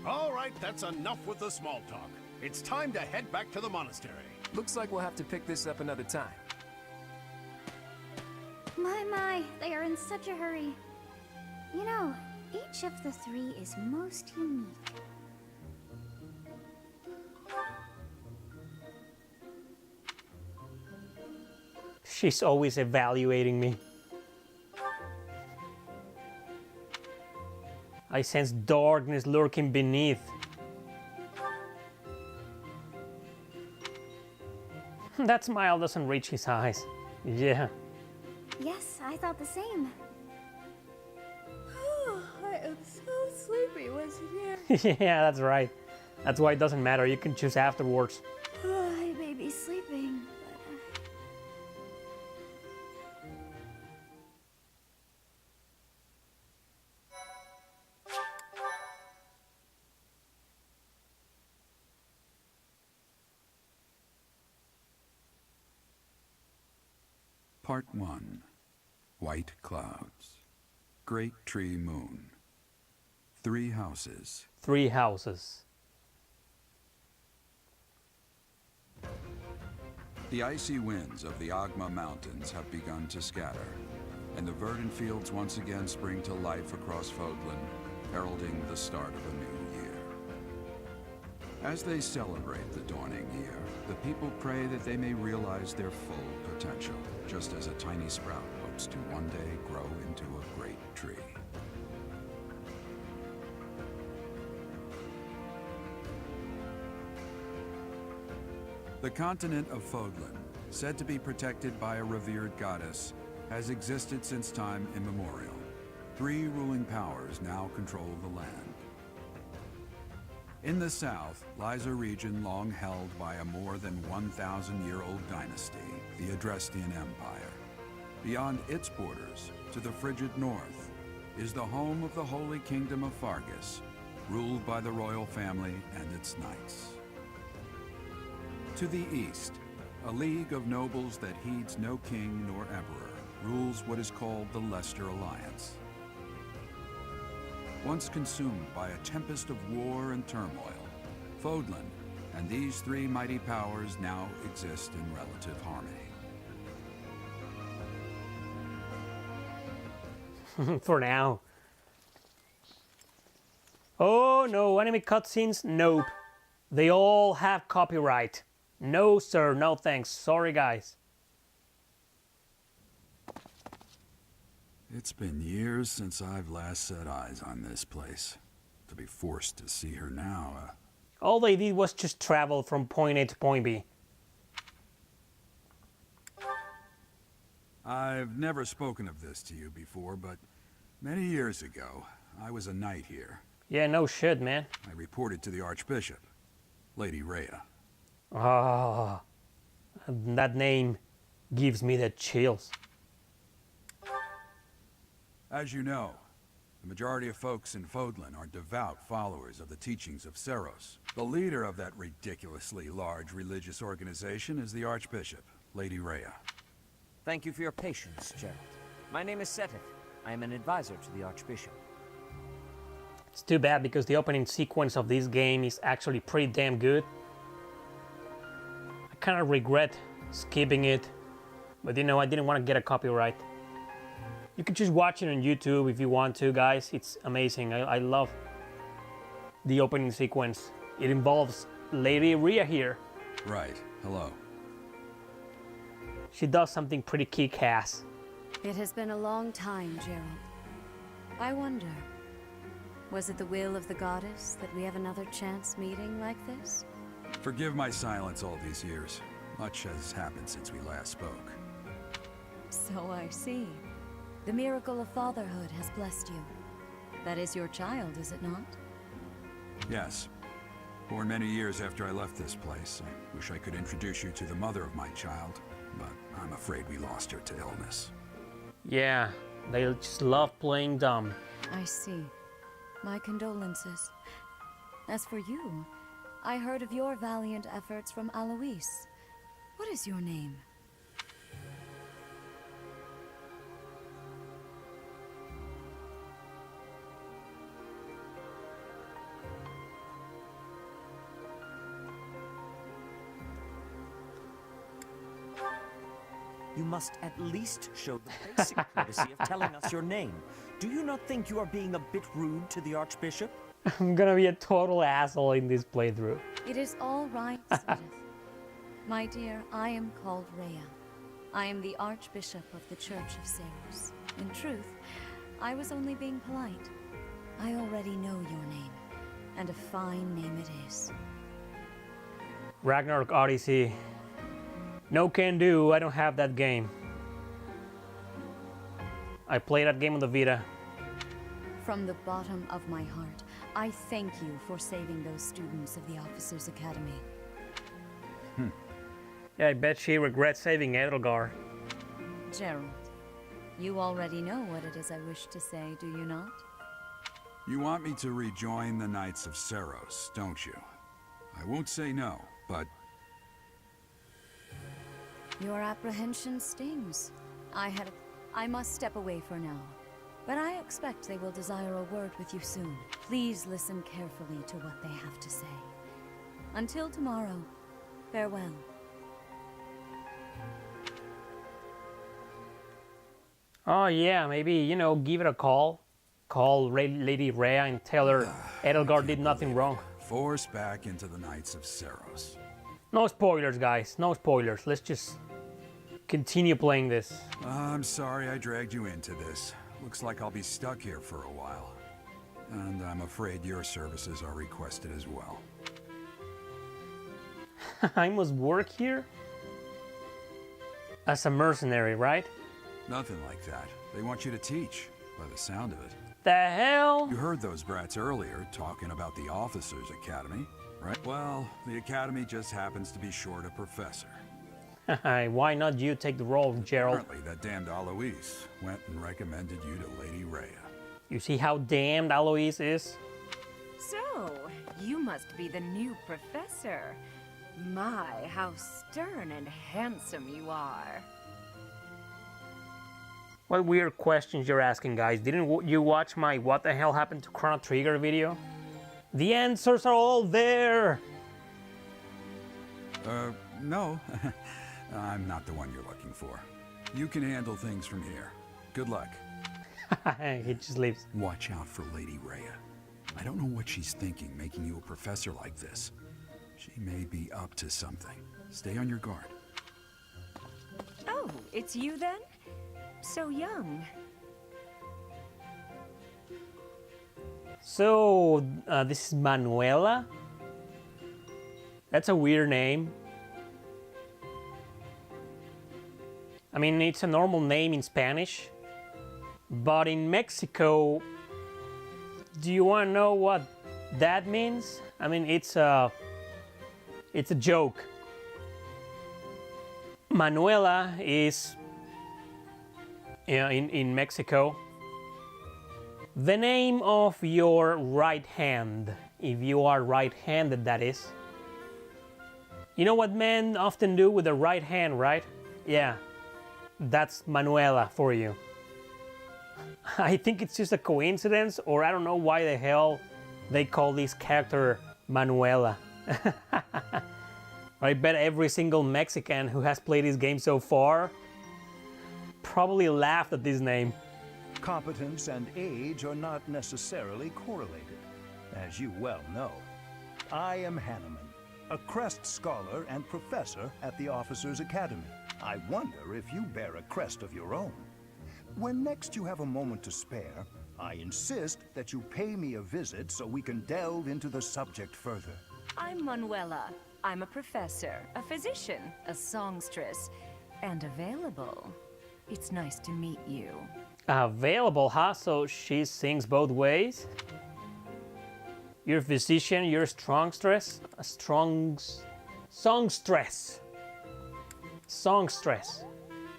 All right, that's enough with the small talk. It's time to head back to the monastery. Looks like we'll have to pick this up another time. My, they are in such a hurry. You know, each of the 3 is most unique. She's always evaluating me. I sense darkness lurking beneath. That smile doesn't reach his eyes. Yeah. Yes, I thought the same. I am so sleepy once again. Yeah, that's right. That's why it doesn't matter. You can choose afterwards. I may be sleeping, Part 1. White Clouds. Great Tree Moon. 3 houses. 3 houses. The icy winds of the Agma Mountains have begun to scatter, and the verdant fields once again spring to life across Fodlan, heralding the start of a new year. As they celebrate the dawning year, the people pray that they may realize their full potential, just as a tiny sprout hopes to one day grow into a great tree. The continent of Fodlan, said to be protected by a revered goddess, has existed since time immemorial. 3 ruling powers now control the land. In the south lies a region long held by a more than 1,000-year-old dynasty, the Adrestian Empire. Beyond its borders, to the frigid north, is the home of the Holy Kingdom of Fargus, ruled by the royal family and its knights. To the east, a league of nobles that heeds no king nor emperor rules what is called the Leicester Alliance. Once consumed by a tempest of war and turmoil, Fodlan and these 3 mighty powers now exist in relative harmony. For now. Oh no, anime cutscenes? Nope. They all have copyright. No sir, no thanks. Sorry guys. It's been years since I've last set eyes on this place. To be forced to see her now, All they did was just travel from point A to point B. I've never spoken of this to you before, but many years ago, I was a knight here. Yeah, no shit, man. I reported to the Archbishop, Lady Rhea. Ah, that name gives me the chills. As you know, the majority of folks in Fodlan are devout followers of the teachings of Seros. The leader of that ridiculously large religious organization is the Archbishop, Lady Rhea. Thank you for your patience, Gerald. My name is Sothis. I am an advisor to the Archbishop. It's too bad because the opening sequence of this game is actually pretty damn good. I kind of regret skipping it, but you know, I didn't want to get a copyright. You can just watch it on YouTube if you want to, guys. It's amazing. I love the opening sequence. It involves Lady Rhea here. Right. Hello. She does something pretty kick-ass. It has been a long time, Gerald. I wonder, was it the will of the goddess that we have another chance meeting like this? Forgive my silence all these years. Much has happened since we last spoke. So I see. The miracle of fatherhood has blessed you. That is your child, is it not? Yes. Born many years after I left this place. I wish I could introduce you to the mother of my child, but I'm afraid we lost her to illness. Yeah, they just love playing dumb. I see. My condolences. As for you, I heard of your valiant efforts from Alois. What is your name? You must at least show the basic courtesy of telling us your name. Do you not think you are being a bit rude to the Archbishop? I'm gonna be a total asshole in this playthrough. It is all right, Sothis. My dear, I am called Rhea. I am the Archbishop of the Church of Seros. In truth, I was only being polite. I already know your name, and a fine name it is. Ragnarok Odyssey. No can do, I don't have that game. I played that game on the Vita. From the bottom of my heart, I thank you for saving those students of the Officers' Academy. Yeah, I bet she regrets saving Edelgar. Gerald, you already know what it is I wish to say, do you not? You want me to rejoin the Knights of Seros, don't you? I won't say no, but Your apprehension stings. I must step away for now, but I expect they will desire a word with you soon. Please listen carefully to what they have to say. Until tomorrow, farewell. Oh yeah, maybe, you know, give it a call. Call Lady Rhea and tell her Edelgar did nothing wrong. forced back into the Knights of Seros. No spoilers, guys. No spoilers. Let's just continue playing this. I'm sorry I dragged you into this. Looks like I'll be stuck here for a while. And I'm afraid your services are requested as well. I must work here? As a mercenary, right? Nothing like that. They want you to teach, by the sound of it. The hell? You heard those brats earlier talking about the Officers' Academy, right? Well, the Academy just happens to be short a professor. Why not you take the role, Gerald? Apparently, that damned Alois went and recommended you to Lady Rhea. You see how damned Alois is? So, you must be the new professor. My, how stern and handsome you are. What weird questions you're asking, guys. Didn't you watch my What the Hell Happened to Chrono Trigger video? The answers are all there! No. I'm not the one you're looking for. You can handle things from here. Good luck. He just leaves. Watch out for Lady Rhea. I don't know what she's thinking, making you a professor like this. She may be up to something. Stay on your guard. Oh, it's you then? So young. So, this is Manuela? That's a weird name. I mean, it's a normal name in Spanish. But in Mexico, do you want to know what that means? I mean, it's a joke. Manuela is, in Mexico, the name of your right hand, if you are right-handed, that is. You know what men often do with their right hand, right? Yeah, that's Manuela for you. I think it's just a coincidence, or I don't know why the hell they call this character Manuela. I bet every single Mexican who has played this game so far probably laughed at this name. Competence and age are not necessarily correlated, as you well know. I am Hanneman, a Crest scholar and professor at the Officers' Academy. I wonder if you bear a crest of your own. When next you have a moment to spare, I insist that you pay me a visit so we can delve into the subject further. I'm Manuela. I'm a professor, a physician, a songstress, and available. It's nice to meet you. Available, huh? So she sings both ways? You're a physician, you're a songstress? A songstress. Songstress.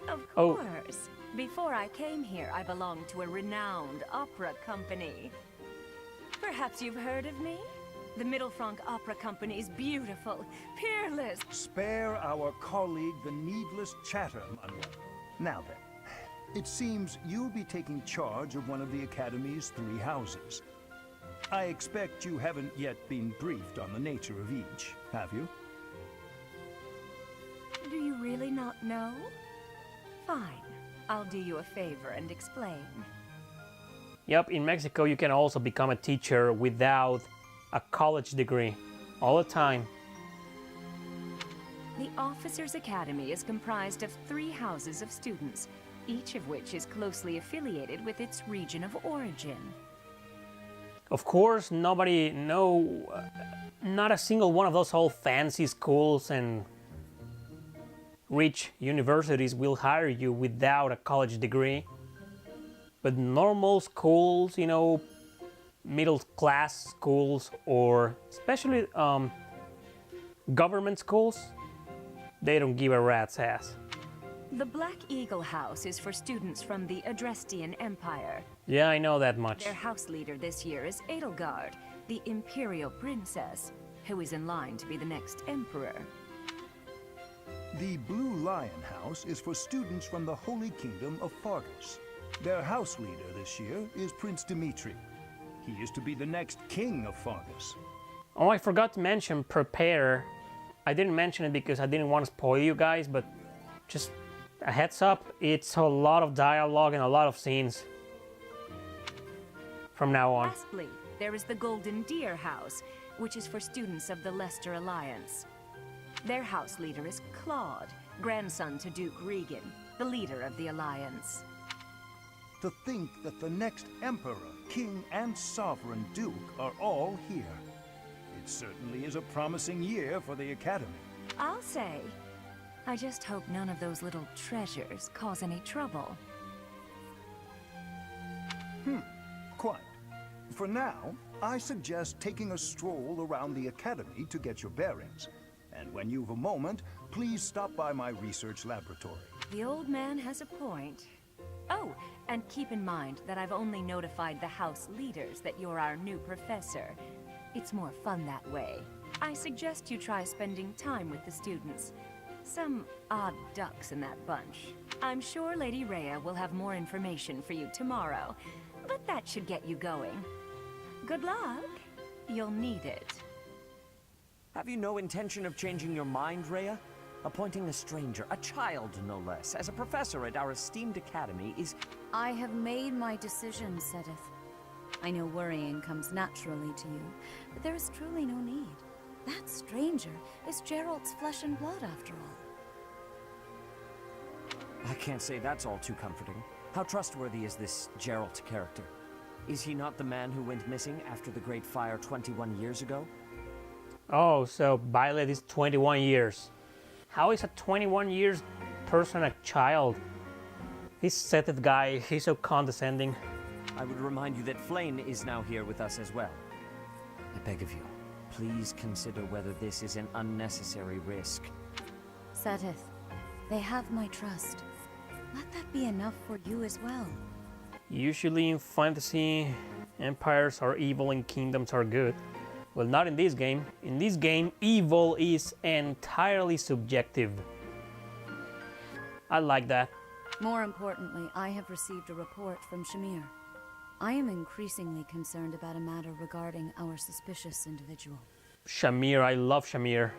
Of course. Before I came here, I belonged to a renowned opera company. Perhaps you've heard of me? The Middlefranc Opera Company is beautiful, peerless. Spare our colleague the needless chatter, Manuel. Now then, it seems you'll be taking charge of one of the Academy's 3 houses. I expect you haven't yet been briefed on the nature of each, have you? Do you really not know? Fine. I'll do you a favor and explain. Yep, in Mexico you can also become a teacher without a college degree. All the time. The Officers' Academy is comprised of 3 houses of students, each of which is closely affiliated with its region of origin. Of course, not a single one of those old fancy schools and rich universities will hire you without a college degree. But normal schools, you know, middle class schools, or especially government schools, they don't give a rat's ass. The Black Eagle House is for students from the Adrestian Empire. Yeah, I know that much. Their house leader this year is Edelgard, the Imperial Princess, who is in line to be the next emperor. The Blue Lion House is for students from the Holy Kingdom of Fargus. Their house leader this year is Prince Dimitri. He is to be the next king of Fargus. Oh, I forgot to mention prepare. I didn't mention it because I didn't want to spoil you guys, but just a heads up, it's a lot of dialogue and a lot of scenes from now on. Lastly, there is the Golden Deer House, which is for students of the Leicester Alliance. Their house leader is Claude, grandson to Duke Regan, the leader of the Alliance. To think that the next emperor, king, and sovereign duke are all here. It certainly is a promising year for the Academy. I'll say. I just hope none of those little treasures cause any trouble. Quite. For now, I suggest taking a stroll around the Academy to get your bearings. And when you've a moment, please stop by my research laboratory. The old man has a point. Oh, and keep in mind that I've only notified the house leaders that you're our new professor. It's more fun that way. I suggest you try spending time with the students. Some odd ducks in that bunch. I'm sure Lady Rhea will have more information for you tomorrow, but that should get you going. Good luck. You'll need it. Have you no intention of changing your mind, Rhea? Appointing a stranger, a child no less, as a professor at our esteemed academy is... I have made my decision, Sothis. I know worrying comes naturally to you, but there is truly no need. That stranger is Geralt's flesh and blood, after all. I can't say that's all too comforting. How trustworthy is this Geralt character? Is he not the man who went missing after the Great Fire 21 years ago? Oh, so Violet is 21 years. How is a 21 years person a child? This Sothis guy, he's so condescending. I would remind you that Flayn is now here with us as well. I beg of you, please consider whether this is an unnecessary risk. Sothis, they have my trust. Let that be enough for you as well. Usually in fantasy, empires are evil and kingdoms are good. Well, not in this game. In this game, evil is entirely subjective. I like that. More importantly, I have received a report from Shamir. I am increasingly concerned about a matter regarding our suspicious individual. Shamir, I love Shamir.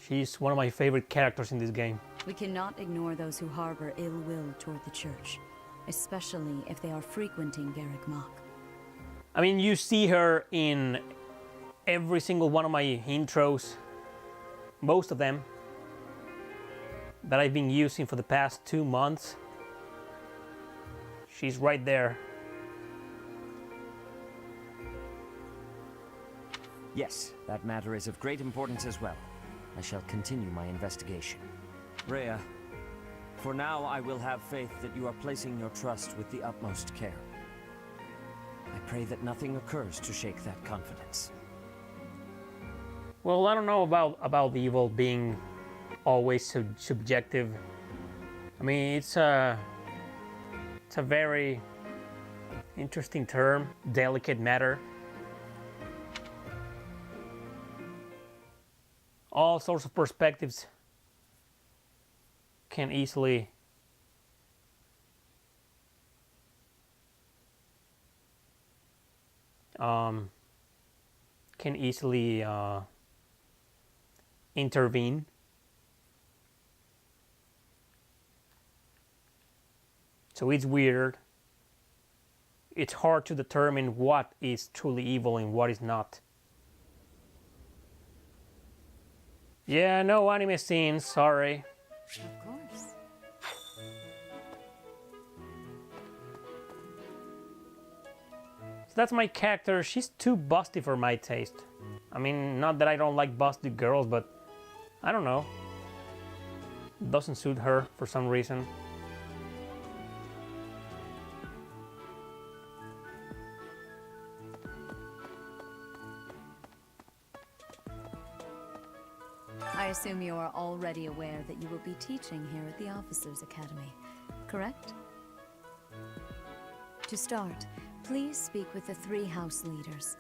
She's one of my favorite characters in this game. We cannot ignore those who harbor ill will toward the church, especially if they are frequenting Garrick Mach. I mean, you see her in every single one of my intros, most of them, that I've been using for the past 2 months. She's right there. Yes, that matter is of great importance as well. I shall continue my investigation. Rhea, for now I will have faith that you are placing your trust with the utmost care. I pray that nothing occurs to shake that confidence. Well, I don't know about the evil being always subjective. I mean, it's a very interesting term, delicate matter. All sorts of perspectives can easily intervene. So it's weird. It's hard to determine what is truly evil and what is not. Yeah, no anime scenes, sorry. Of course. So that's my character. She's too busty for my taste. I mean, not that I don't like busty girls, but I don't know. Doesn't suit her for some reason. I assume you are already aware that you will be teaching here at the Officers' Academy, correct? To start, please speak with the 3 house leaders.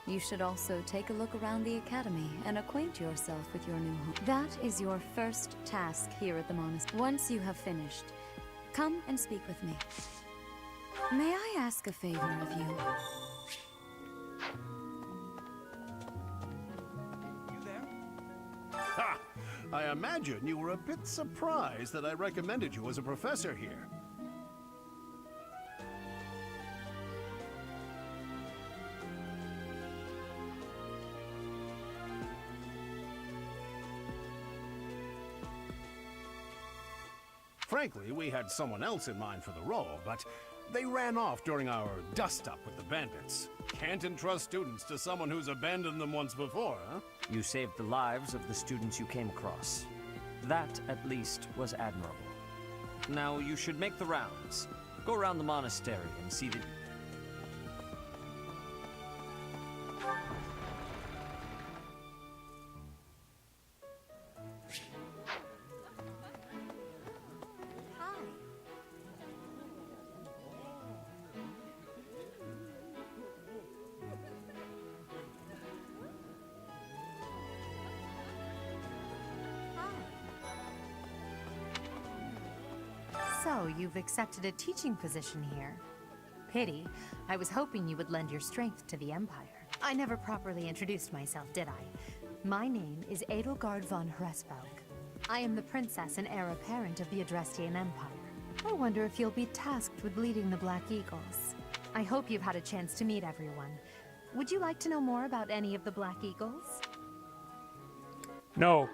You should also take a look around the Academy and acquaint yourself with your new home. That is your first task here at the Monastery. Once you have finished, come and speak with me. May I ask a favor of you? Ha! I imagine you were a bit surprised that I recommended you as a professor here. Frankly, we had someone else in mind for the role, but they ran off during our dust-up with the bandits. Can't entrust students to someone who's abandoned them once before, huh? You saved the lives of the students you came across. That, at least, was admirable. Now, you should make the rounds. Go around the monastery and see the... So, you've accepted a teaching position here. Pity. I was hoping you would lend your strength to the Empire. I never properly introduced myself, did I? My name is Edelgard von Hresvelg. I am the princess and heir apparent of the Adrestian Empire. I wonder if you'll be tasked with leading the Black Eagles. I hope you've had a chance to meet everyone. Would you like to know more about any of the Black Eagles? No.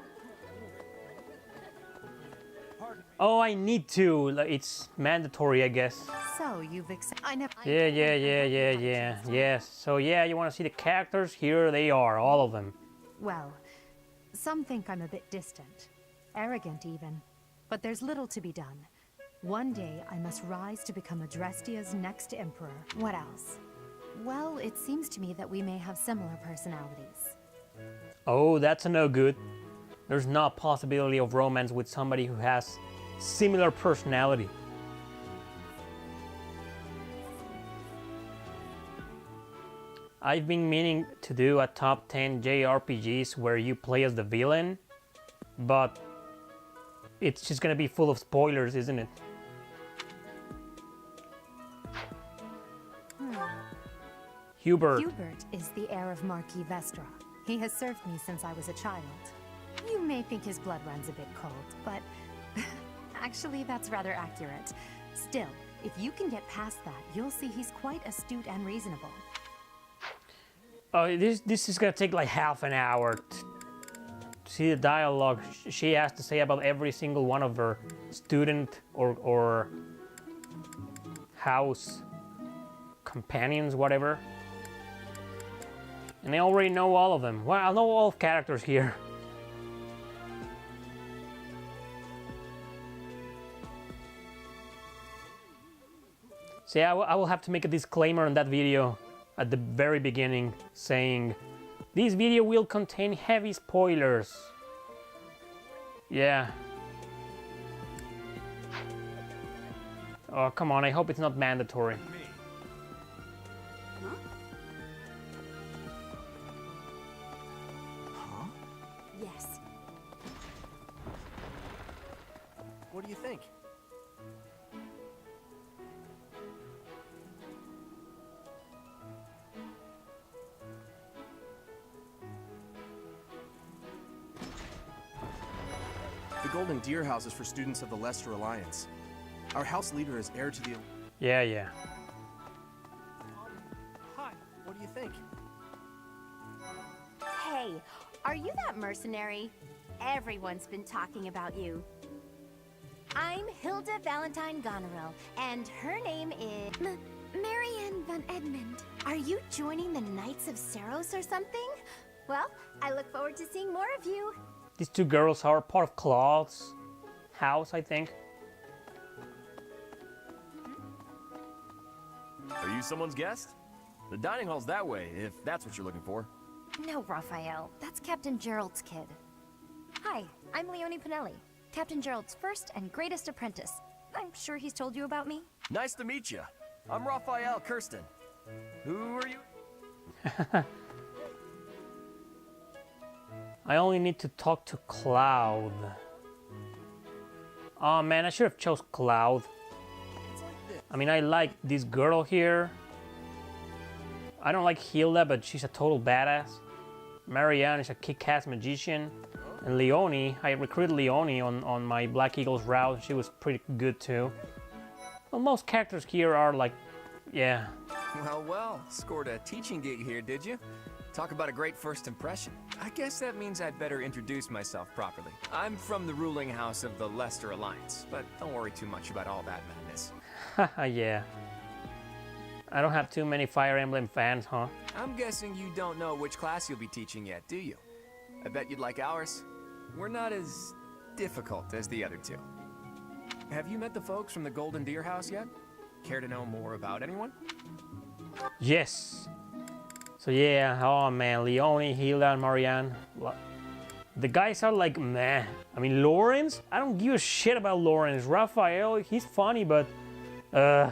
Oh, I need to. It's mandatory, I guess. So, you've accepted... I never... Yeah. Yes. So, yeah, you want to see the characters? Here they are, all of them. Well, some think I'm a bit distant. Arrogant, even. But there's little to be done. One day, I must rise to become Adrestia's next emperor. What else? Well, it seems to me that we may have similar personalities. Oh, that's a no good. There's no possibility of romance with somebody who has similar personality. I've been meaning to do a top 10 JRPGs where you play as the villain, but it's just gonna be full of spoilers, isn't it? Hubert. Hubert is the heir of Marquis Vestra. He has served me since I was a child. You may think his blood runs a bit cold, but actually that's rather accurate. Still, if you can get past that, you'll see he's quite astute and reasonable. Oh, this is gonna take like half an hour to see the dialogue she has to say about every single one of her student or house companions, whatever. And I already know all of them. Well, I know all characters here. See, I will have to make a disclaimer on that video at the very beginning saying this video will contain heavy spoilers. Yeah. Oh, come on, I hope it's not mandatory. Huh? Yes. What do you think? The Golden Deer House is for students of the Leicester Alliance. Our house leader is heir to the... Yeah. Hi, what do you think? Hey, are you that mercenary? Everyone's been talking about you. I'm Hilda Valentine Goneril, and her name is... Marianne von Edmund. Are you joining the Knights of Saros or something? Well, I look forward to seeing more of you. These two girls are part of Claude's house, I think. Are you someone's guest? The dining hall's that way, if that's what you're looking for. No, Raphael. That's Captain Gerald's kid. Hi, I'm Leonie Pinelli, Captain Gerald's first and greatest apprentice. I'm sure he's told you about me. Nice to meet you. I'm Raphael Kirsten. Who are you? I only need to talk to Cloud. Oh man, I should have chose Cloud. I mean, I like this girl here. I don't like Hilda, but she's a total badass. Marianne is a kick-ass magician. And Leonie, I recruited Leonie on my Black Eagles route. She was pretty good too. Well, most characters here are like, yeah. Well, scored a teaching gig here, did you? Talk about a great first impression. I guess that means I'd better introduce myself properly. I'm from the ruling house of the Leicester Alliance, but don't worry too much about all that madness. Haha, yeah. I don't have too many Fire Emblem fans, huh? I'm guessing you don't know which class you'll be teaching yet, do you? I bet you'd like ours. We're not as difficult as the other two. Have you met the folks from the Golden Deer House yet? Care to know more about anyone? Yes. So yeah, oh man, Leone, Hilda, and Marianne. The guys are like meh. I mean, Lawrence, I don't give a shit about Lawrence. Raphael, he's funny, but and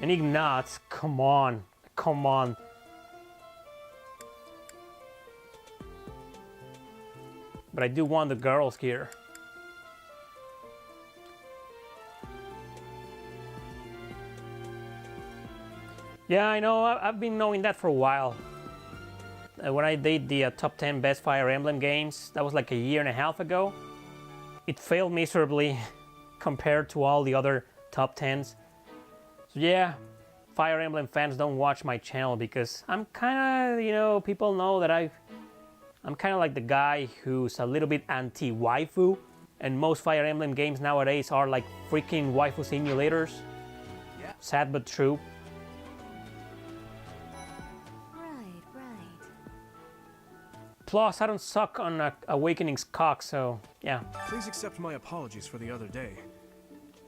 Ignatz, come on, come on. But I do want the girls here. Yeah, I know, I've been knowing that for a while. When I did the top 10 best Fire Emblem games, that was like a year and a half ago. It failed miserably compared to all the other top 10s. So yeah, Fire Emblem fans don't watch my channel because I'm kind of, you know, people know that I'm kind of like the guy who's a little bit anti-waifu, and most Fire Emblem games nowadays are like freaking waifu simulators. Yeah. Sad but true. Plus, I don't suck on Awakening's cock, so yeah. Please accept my apologies for the other day.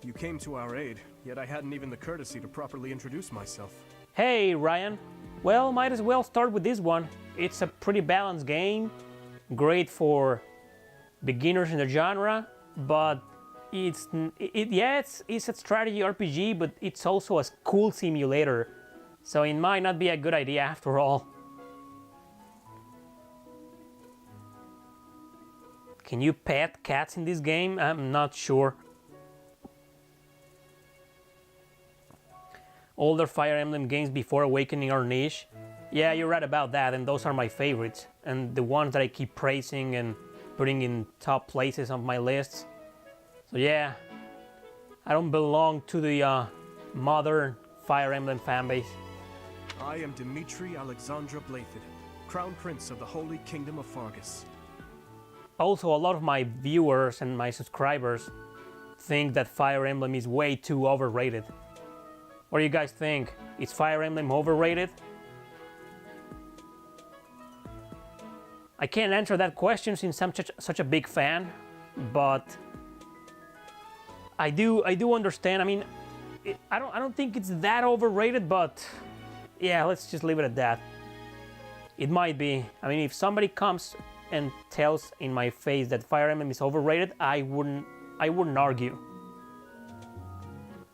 You came to our aid, yet I hadn't even the courtesy to properly introduce myself. Hey, Ryan. Well, might as well start with this one. It's a pretty balanced game, great for beginners in the genre, but it's a strategy RPG, but it's also a school simulator, so it might not be a good idea after all. Can you pet cats in this game? I'm not sure. Older Fire Emblem games before Awakening are niche. Yeah, you're right about that, and those are my favorites. And the ones that I keep praising and putting in top places on my lists. So yeah, I don't belong to the modern Fire Emblem fanbase. I am Dimitri Alexandra Blaithid, Crown Prince of the Holy Kingdom of Fargus. Also, a lot of my viewers and my subscribers think that Fire Emblem is way too overrated. What do you guys think? Is Fire Emblem overrated? I can't answer that question since I'm such a big fan, but I do understand. I mean, I don't think it's that overrated, but yeah, let's just leave it at that. It might be. I mean, if somebody comes and tells in my face that Fire Emblem is overrated, I wouldn't argue.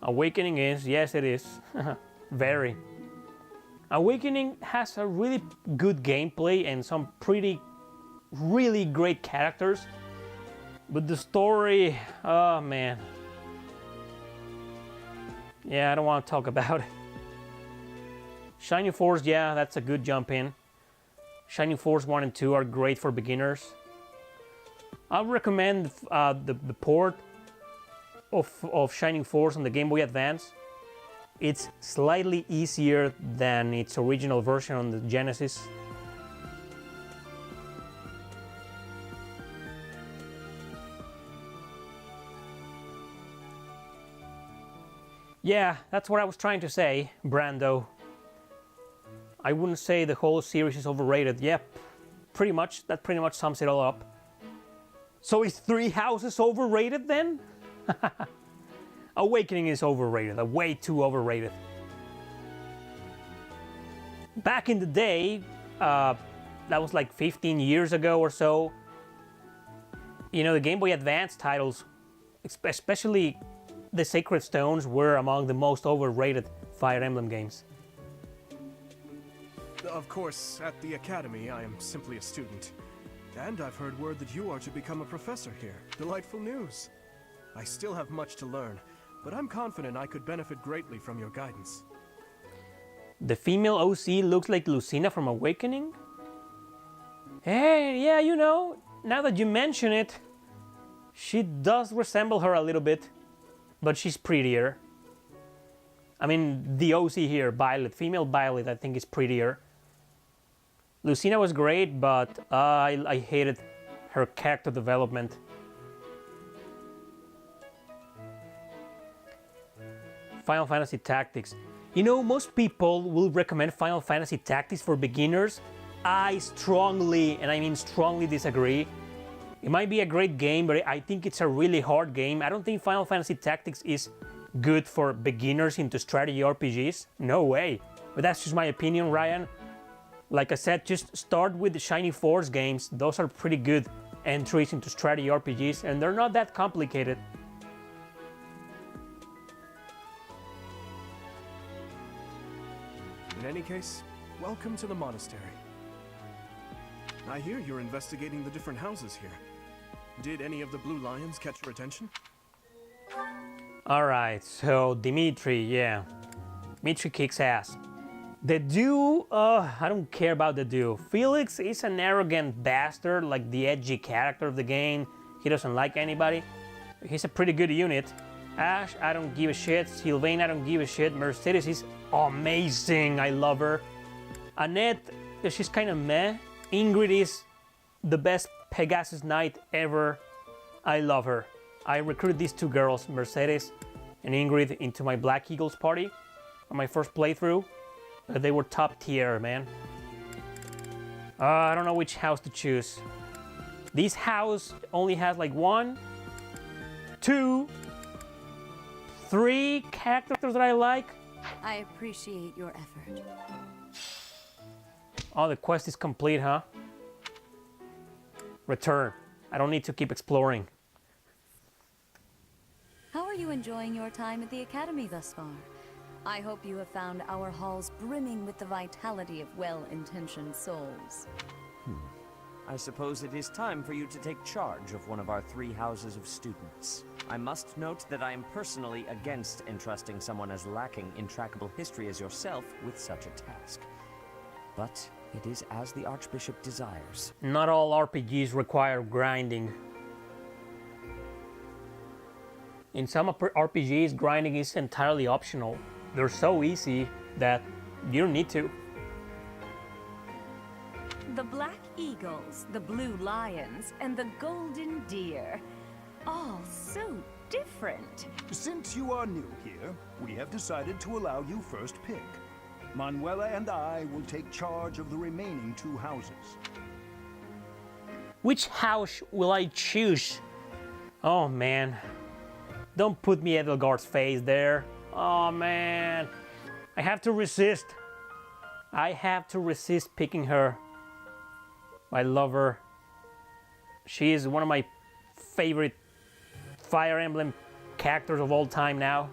Awakening is, yes it is. Very. Awakening has a really good gameplay and some really great characters. But the story, oh man. Yeah, I don't want to talk about it. Shining Force, yeah, that's a good jump in. Shining Force 1 and 2 are great for beginners. I would recommend the port of Shining Force on the Game Boy Advance. It's slightly easier than its original version on the Genesis. Yeah, that's what I was trying to say, Brando. I wouldn't say the whole series is overrated. Yep, pretty much. That pretty much sums it all up. So is Three Houses overrated then? Awakening is overrated, way too overrated. Back in the day, that was like 15 years ago or so, you know, the Game Boy Advance titles, especially the Sacred Stones, were among the most overrated Fire Emblem games. Of course, at the Academy, I am simply a student. And I've heard word that you are to become a professor here. Delightful news. I still have much to learn, but I'm confident I could benefit greatly from your guidance. The female OC looks like Lucina from Awakening? Hey, yeah, you know, now that you mention it, she does resemble her a little bit, but she's prettier. I mean, the OC here, Violet, female Violet, I think is prettier. Lucina was great, but I hated her character development. Final Fantasy Tactics. You know, most people will recommend Final Fantasy Tactics for beginners. I strongly, and I mean strongly, disagree. It might be a great game, but I think it's a really hard game. I don't think Final Fantasy Tactics is good for beginners into strategy RPGs? No way. But that's just my opinion, Ryan. Like I said, just start with the Shiny Force games. Those are pretty good entries into strategy RPGs, and they're not that complicated. In any case, welcome to the monastery. I hear you're investigating the different houses here. Did any of the blue lions catch your attention? Alright, so Dimitri, yeah. Dimitri kicks ass. The dude, I don't care about the dude. Felix is an arrogant bastard, like the edgy character of the game. He doesn't like anybody. He's a pretty good unit. Ash, I don't give a shit. Sylvain, I don't give a shit. Mercedes is amazing. I love her. Annette, she's kind of meh. Ingrid is the best Pegasus Knight ever. I love her. I recruited these two girls, Mercedes and Ingrid, into my Black Eagles party on my first playthrough. They were top tier, man. I don't know which house to choose. This house only has like 1, 2, 3 characters that I like. I appreciate your effort. Oh, the quest is complete, huh? Return. I don't need to keep exploring. How are you enjoying your time at the Academy thus far? I hope you have found our halls brimming with the vitality of well-intentioned souls. I suppose it is time for you to take charge of one of our 3 houses of students. I must note that I am personally against entrusting someone as lacking in trackable history as yourself with such a task. But it is as the Archbishop desires. Not all RPGs require grinding. In some RPGs, grinding is entirely optional. They're so easy that you don't need to. The Black Eagles, the Blue Lions, and the Golden Deer. All so different. Since you are new here, we have decided to allow you first pick. Manuela and I will take charge of the remaining 2 houses. Which house will I choose? Oh man. Don't put me Edelgard's face there. Oh man. I have to resist. I have to resist picking her. I love her. She is one of my favorite Fire Emblem characters of all time now.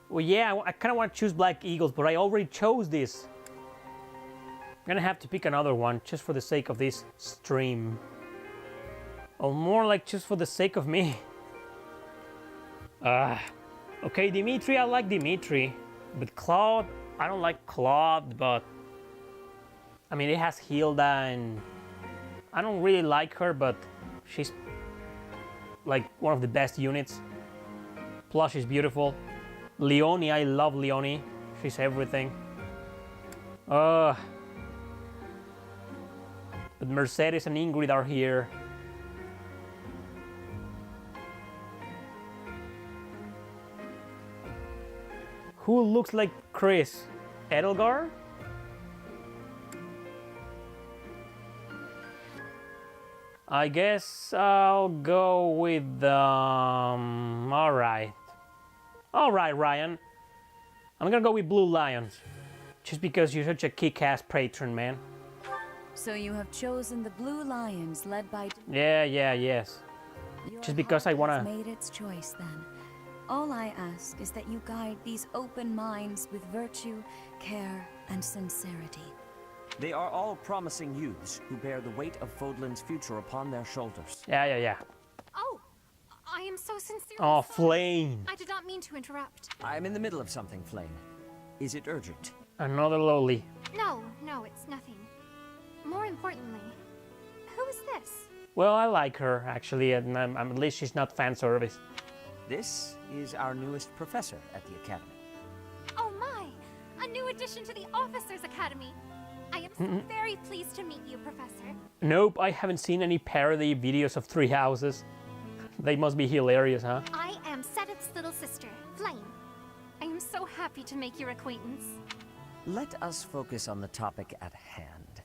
Well, yeah, I kind of want to choose Black Eagles, but I already chose this. I'm gonna have to pick another one just for the sake of this stream. Or more like just for the sake of me. Okay, Dimitri, I like Dimitri. But Claude, I don't like Claude, but... I mean, it has Hilda and... I don't really like her, but she's like one of the best units. Plus, she's beautiful. Leonie, I love Leonie. She's everything. But Mercedes and Ingrid are here. Who looks like Chris? Edelgard? I guess I'll go with alright. Alright, Ryan. I'm gonna go with Blue Lions. Just because you're such a kick-ass patron, man. So you have chosen the Blue Lions led by... Yes. Just because I wanna... made its choice then. All I ask is that you guide these open minds with virtue, care, and sincerity. They are all promising youths who bear the weight of Fodlan's future upon their shoulders. Yeah. Oh, I am so sincerely Oh, sorry. Flame. I did not mean to interrupt. I'm in the middle of something, Flame. Is it urgent? Another lowly. No, it's nothing. More importantly, who is this? Well, I like her, actually, and at least she's not fan service. This is our newest professor at the Academy. Oh my! A new addition to the Officers Academy! I am so very pleased to meet you, Professor. Nope, I haven't seen any parody videos of Three Houses. They must be hilarious, huh? I am Sedith's little sister, Flame. I am so happy to make your acquaintance. Let us focus on the topic at hand.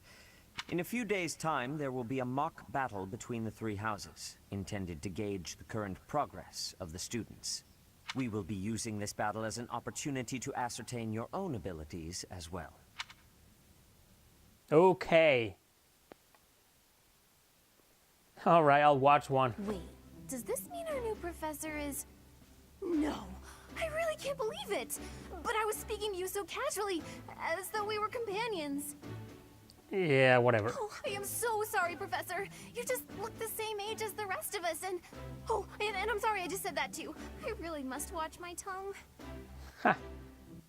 In a few days' time, there will be a mock battle between the three houses, intended to gauge the current progress of the students. We will be using this battle as an opportunity to ascertain your own abilities as well. Okay. Alright, I'll watch one. Wait, does this mean our new professor is... No, I really can't believe it! But I was speaking to you so casually, as though we were companions. Yeah, whatever. Oh, I am so sorry, Professor. You just look the same age as the rest of us, and... Oh, and I'm sorry I just said that too. I really must watch my tongue. Ha.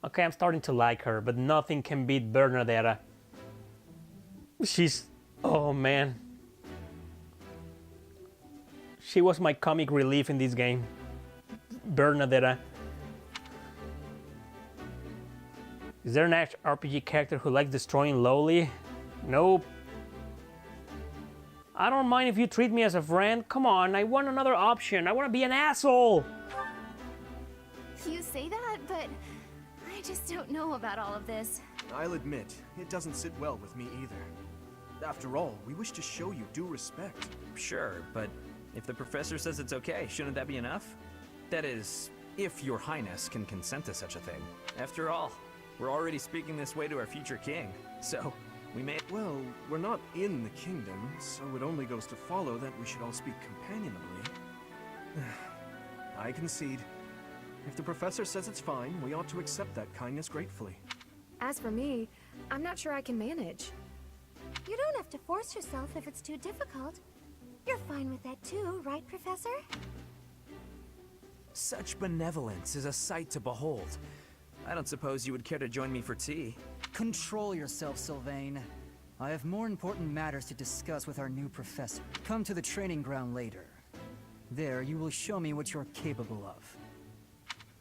Okay, I'm starting to like her, but nothing can beat Bernadetta. She's... Oh, man. She was my comic relief in this game. Bernadetta. Is there an RPG character who likes destroying lowly? Nope. I don't mind if you treat me as a friend. Come on, I want another option. I want to be an asshole. You say that, but I just don't know about all of this. I'll admit, it doesn't sit well with me either. After all, we wish to show you due respect. Sure, but if the professor says it's okay, shouldn't that be enough? That is, if your highness can consent to such a thing. After all, we're already speaking this way to our future king, so we may... Well, we're not in the kingdom, so it only goes to follow that we should all speak companionably. I concede. If the professor says it's fine, we ought to accept that kindness gratefully. As for me, I'm not sure I can manage. You don't have to force yourself if it's too difficult. You're fine with that too, right, Professor? Such benevolence is a sight to behold. I don't suppose you would care to join me for tea. Control yourself, Sylvain. I have more important matters to discuss with our new professor. Come to the training ground later. There, you will show me what you're capable of.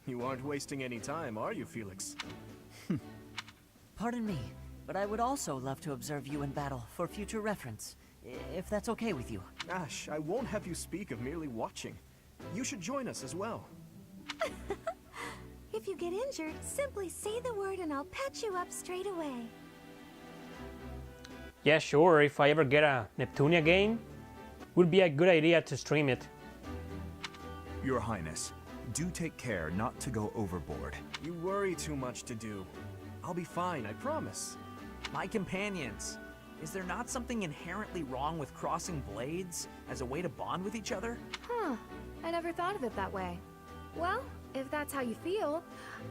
You aren't wasting any time, are you, Felix? Pardon me, but I would also love to observe you in battle for future reference, if that's okay with you. Ash, I won't have you speak of merely watching. You should join us as well. If you get injured, simply say the word and I'll patch you up straight away. Yeah, sure, if I ever get a Neptunia game, would be a good idea to stream it. Your Highness, do take care not to go overboard. You worry too much to do. I'll be fine, I promise. My companions, is there not something inherently wrong with crossing blades as a way to bond with each other? Huh, I never thought of it that way. Well, if that's how you feel,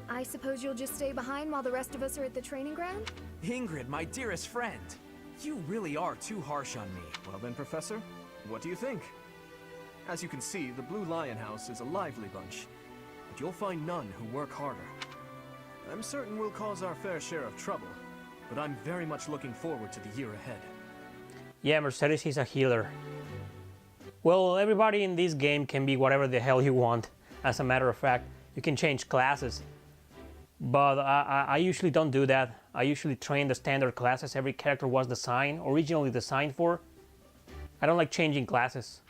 I suppose you'll just stay behind while the rest of us are at the training ground? Ingrid, my dearest friend, you really are too harsh on me. Well then, Professor, what do you think? As you can see, the Blue Lion House is a lively bunch, but you'll find none who work harder. I'm certain we'll cause our fair share of trouble, but I'm very much looking forward to the year ahead. Yeah, Mercedes is a healer. Well, everybody in this game can be whatever the hell you want. As a matter of fact, you can change classes. But I usually don't do that. I usually train the standard classes every character was originally designed for. I don't like changing classes.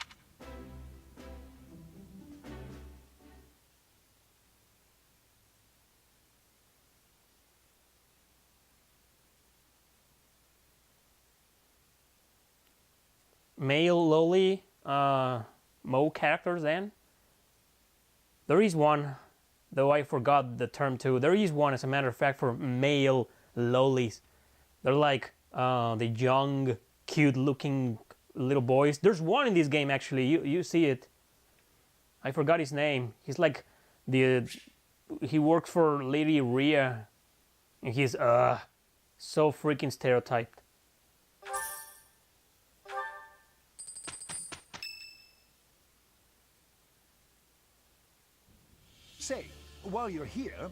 Male lowly Mo characters then? There is one, though I forgot the term too. There is one, as a matter of fact, for male lowlies. They're like the young, cute-looking little boys. There's one in this game actually. You see it. I forgot his name. He's like he works for Lady Rhea, and he's so freaking stereotyped. Say, while you're here,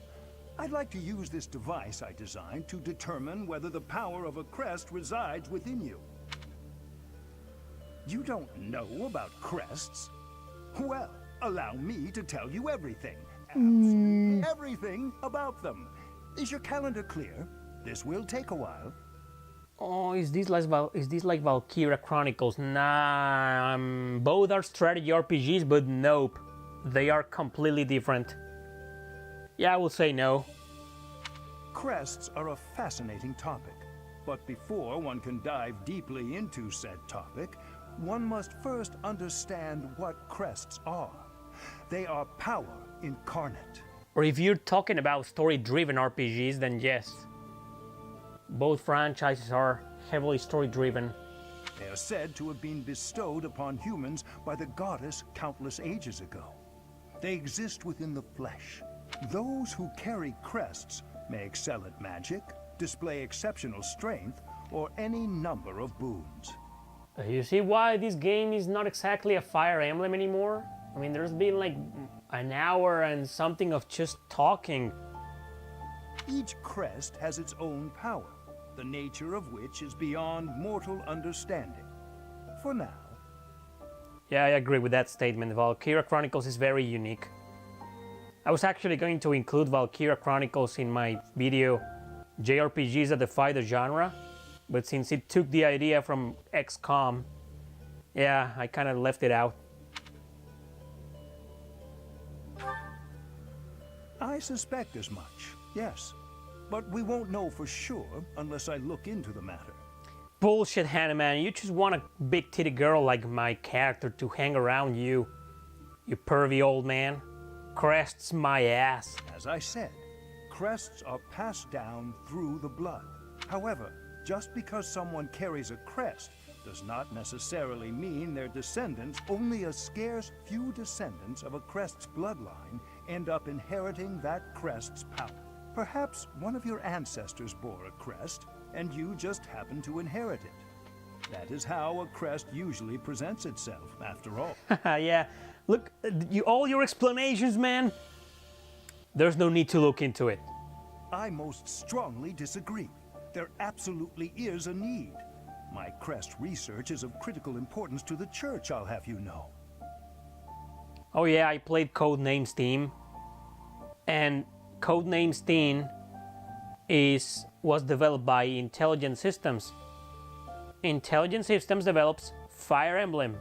I'd like to use this device I designed to determine whether the power of a crest resides within you. You don't know about crests? Well, allow me to tell you everything. Absolutely everything about them. Is your calendar clear? This will take a while. Oh, is this like Valkyria Chronicles? Nah, both are strategy RPGs, but nope. They are completely different. Yeah, I will say no. Crests are a fascinating topic. But before one can dive deeply into said topic, one must first understand what crests are. They are power incarnate. Or if you're talking about story-driven RPGs, then yes. Both franchises are heavily story-driven. They are said to have been bestowed upon humans by the goddess countless ages ago. They exist within the flesh. Those who carry crests may excel at magic, display exceptional strength, or any number of boons. You see why this game is not exactly a Fire Emblem anymore? I mean, there's been like an hour and something of just talking. Each crest has its own power, the nature of which is beyond mortal understanding. For now. Yeah, I agree with that statement. Valkyria Chronicles is very unique. I was actually going to include Valkyria Chronicles in my video, JRPGs that defy the genre, but since it took the idea from XCOM, yeah, I kind of left it out. I suspect as much, yes. But we won't know for sure unless I look into the matter. Bullshit, Hannah, man. You just want a big titty girl like my character to hang around you. You pervy old man. Crest's my ass. As I said, crests are passed down through the blood. However, just because someone carries a crest does not necessarily mean their descendants. Only a scarce few descendants of a crest's bloodline end up inheriting that crest's power. Perhaps one of your ancestors bore a crest, and you just happen to inherit it. That is how a crest usually presents itself, after all. Yeah, look, all your explanations, man, there's no need to look into it. I most strongly disagree. There absolutely is a need. My crest research is of critical importance to the church, I'll have you know. Oh yeah, I played Codename Steam, and Codename Steam was developed by Intelligent Systems. Intelligent Systems develops Fire Emblem.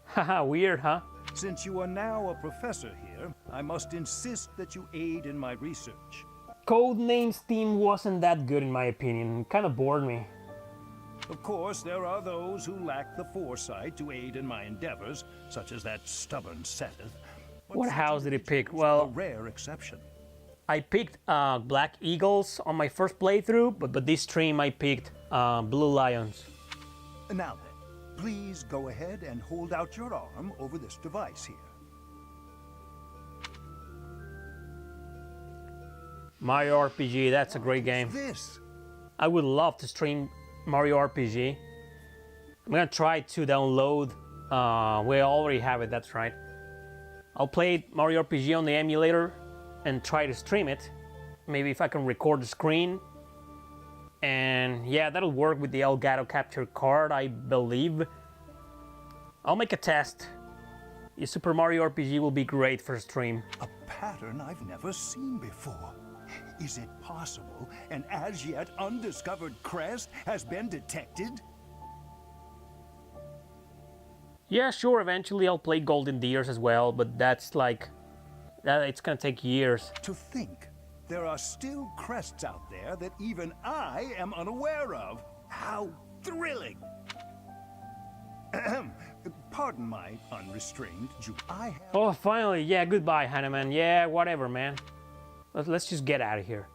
Haha, weird, huh? Since you are now a professor here, I must insist that you aid in my research. Codename Steam wasn't that good in my opinion. It kind of bored me. Of course, there are those who lack the foresight to aid in my endeavors, such as that stubborn Sothis. What house did he pick? Well, a rare exception. I picked Black Eagles on my first playthrough, but this stream I picked Blue Lions. Now then, please go ahead and hold out your arm over this device here. Mario RPG, that's a great game. This? I would love to stream Mario RPG. I'm gonna try to download, we already have it, that's right. I'll play Mario RPG on the emulator and try to stream it. Maybe if I can record the screen. And yeah, that'll work with the Elgato capture card, I believe. I'll make a test. The Super Mario RPG will be great for stream. A pattern I've never seen before. Is it possible an as yet undiscovered crest has been detected? Yeah, sure, eventually I'll play Golden Deers as well, but that's like... it's gonna take years. To think, there are still crests out there that even I am unaware of. How thrilling! Pardon my unrestrained Jew. Oh, finally, yeah, goodbye, Hanneman. Yeah, whatever, man. Let's just get out of here.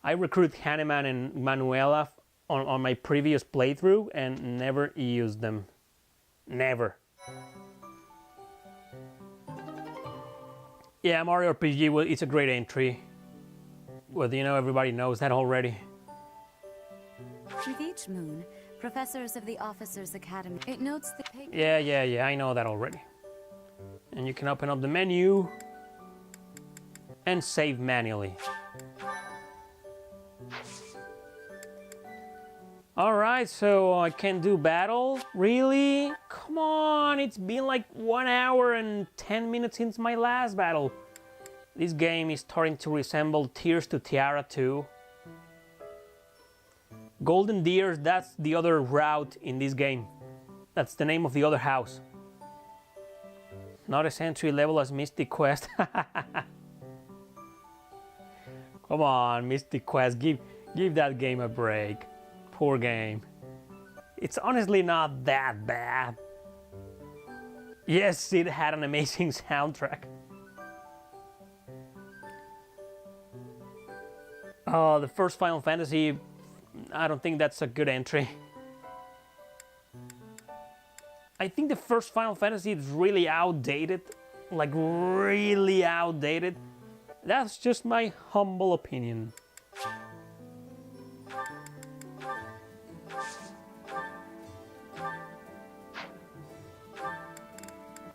I recruited Hanneman and Manuela on my previous playthrough and never used them. Never. Yeah, Mario RPG, it's a great entry. Well, you know, everybody knows that already. With each moon, professors of the Officers' Academy, it notes the paper. Yeah, I know that already. And you can open up the menu and save manually. Alright, so I can do battle? Really? Come on, it's been like 1 hour and 10 minutes since my last battle. This game is starting to resemble Tears to Tiara 2. Golden Deers, that's the other route in this game. That's the name of the other house. Not as entry level as Mystic Quest. Come on, Mystic Quest, give Give that game a break. Poor game. It's honestly not that bad. Yes, it had an amazing soundtrack. The first Final Fantasy, I don't think that's a good entry. I think the first Final Fantasy is really outdated. Like, really outdated. That's just my humble opinion.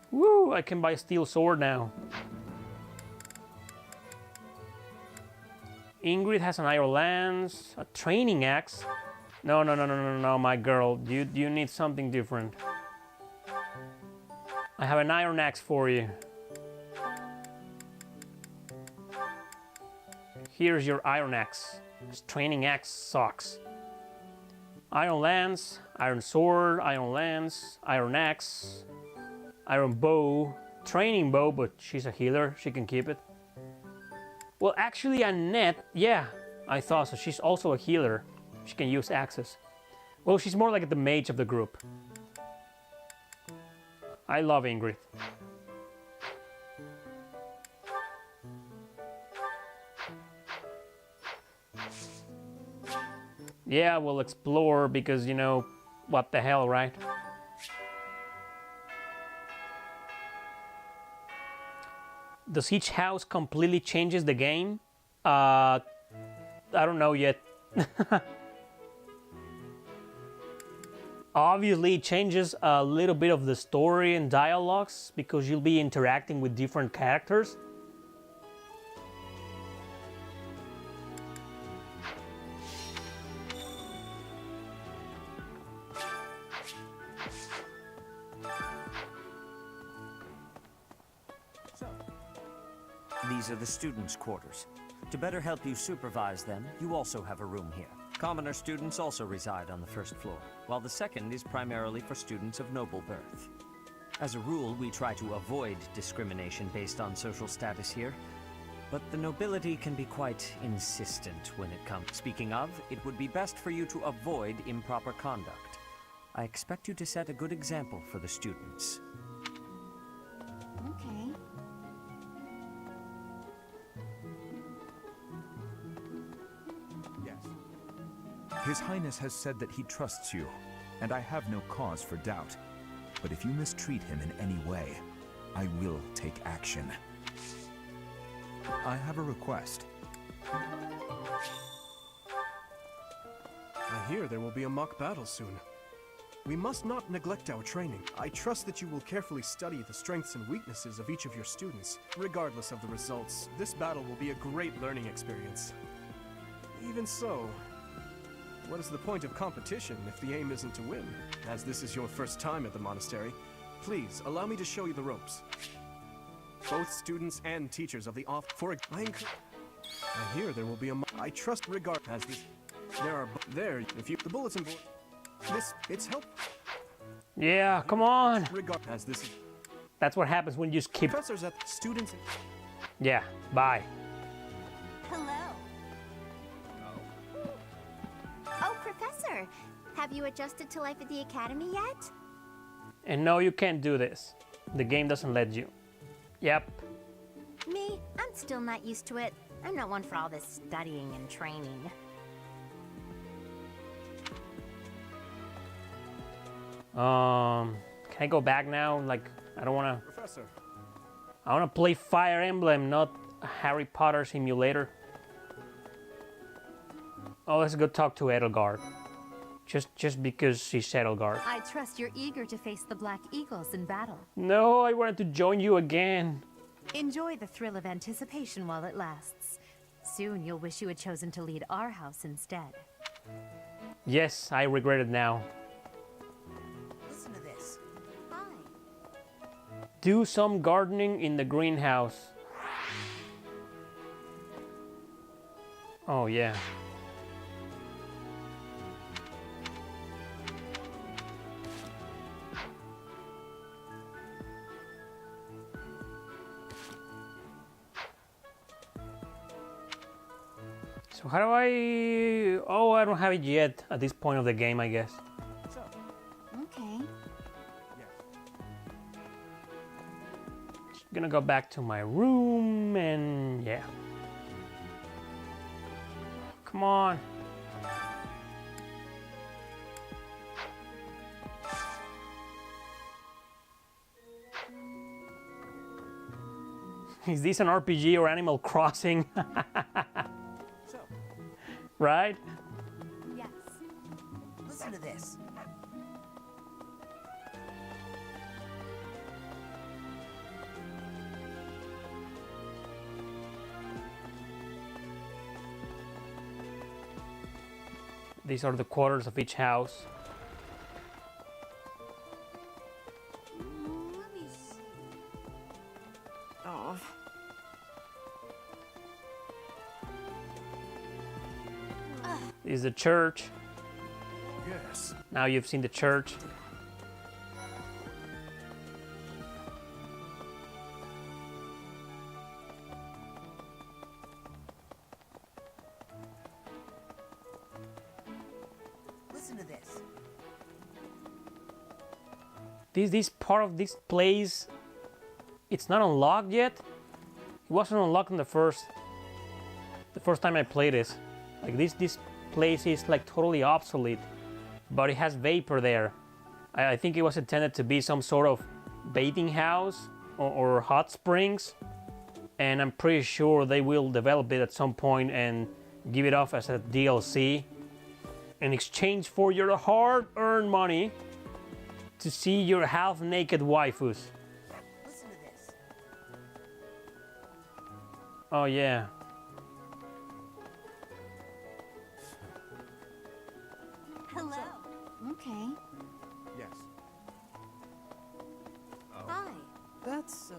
Woo, I can buy a steel sword now. Ingrid has an iron lance, a training axe. No, my girl. You need something different. I have an iron axe for you. Here's your iron axe. This training axe sucks. Iron lance, iron sword, iron lance, iron axe, iron bow, training bow, but she's a healer, she can keep it. Well, actually, Annette, yeah, I thought so. She's also a healer. She can use axes. Well, she's more like the mage of the group. I love Ingrid. Yeah, we'll explore because, you know, what the hell, right? Does each house completely changes the game? I don't know yet. Obviously, it changes a little bit of the story and dialogues because you'll be interacting with different characters. These are the students' quarters. To better help you supervise them, you also have a room here. Commoner students also reside on the first floor, while the second is primarily for students of noble birth. As a rule, we try to avoid discrimination based on social status here, but the nobility can be quite insistent when it comes. Speaking of, it would be best for you to avoid improper conduct. I expect you to set a good example for the students. Okay. His Highness has said that he trusts you, and I have no cause for doubt. But if you mistreat him in any way, I will take action. I have a request. I hear there will be a mock battle soon. We must not neglect our training. I trust that you will carefully study the strengths and weaknesses of each of your students. Regardless of the results, this battle will be a great learning experience. Even so, what is the point of competition if the aim isn't to win? As this is your first time at the monastery, please allow me to show you the ropes. Both students and teachers of the I hear there will be a I trust regard as this. There are there if you the bulletin board. It's help. Yeah, come on. Regard as this. That's what happens when you skip. Professors at students. Yeah, bye. Hello. Oh, Professor, have you adjusted to life at the Academy yet? And no, you can't do this. The game doesn't let you. Yep. Me, I'm still not used to it. I'm not one for all this studying and training. Can I go back now? Like, I don't wanna... Professor. I wanna play Fire Emblem, not a Harry Potter simulator. Oh, let's go talk to Edelgard. Just because she's Edelgard. I trust you're eager to face the Black Eagles in battle. No, I wanted to join you again. Enjoy the thrill of anticipation while it lasts. Soon you'll wish you had chosen to lead our house instead. Yes, I regret it now. Listen to this. Hi. Do some gardening in the greenhouse. Oh, yeah. So how do I... Oh, I don't have it yet at this point of the game, I guess. Okay. Just gonna go back to my room and yeah. Come on. Is this an RPG or Animal Crossing? Right? Yes. Listen to this. These are the quarters of each house. Let me see. Oh. This is the church. Yes. Now you've seen the church. Listen to this. This part of this place, it's not unlocked yet. It wasn't unlocked in the first time I played this. Like this place is like totally obsolete, but it has vapor there. I think it was intended to be some sort of bathing house or hot springs, and I'm pretty sure they will develop it at some point and give it off as a DLC in exchange for your hard-earned money to see your half-naked waifus. Listen to this. Oh yeah. Hello. Okay. Yes. Hi. That's,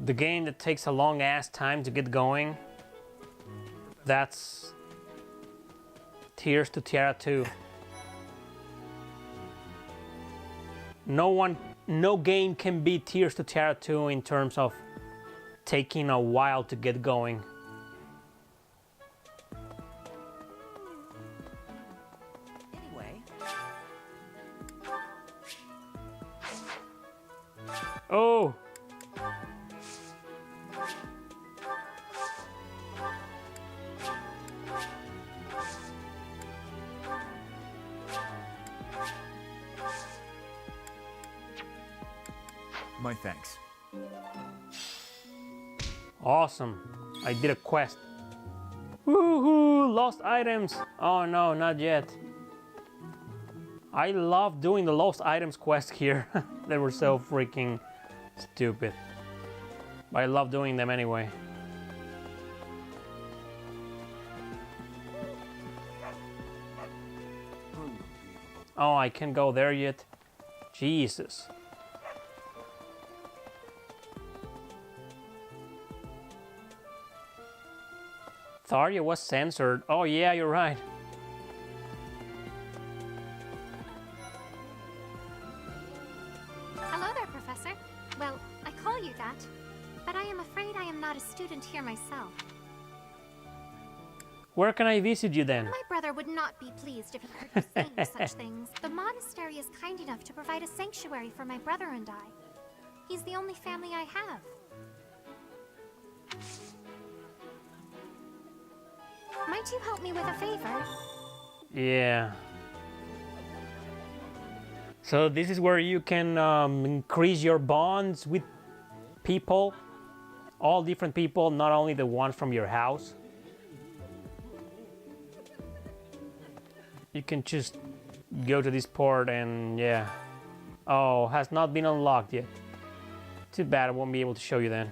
The game that takes a long ass time to get going, that's Tears to Tiara 2. No game can beat Tears to Tiara 2 in terms of taking a while to get going. Anyway. Oh! My thanks. Awesome. I did a quest. Woohoo! Lost items! Oh no, not yet. I love doing the lost items quest here. They were so freaking stupid. But I love doing them anyway. Oh, I can't go there yet. Jesus. Tharia was censored. Oh yeah, you're right. Hello there, Professor. Well, I call you that, but I am afraid I am not a student here myself. Where can I visit you then? My brother would not be pleased if he heard you saying such things. The monastery is kind enough to provide a sanctuary for my brother and I. He's the only family I have. Might you help me with a favor? Yeah. So this is where you can increase your bonds with people. All different people, not only the ones from your house. You can just go to this port and yeah. Oh, has not been unlocked yet. Too bad I won't be able to show you then.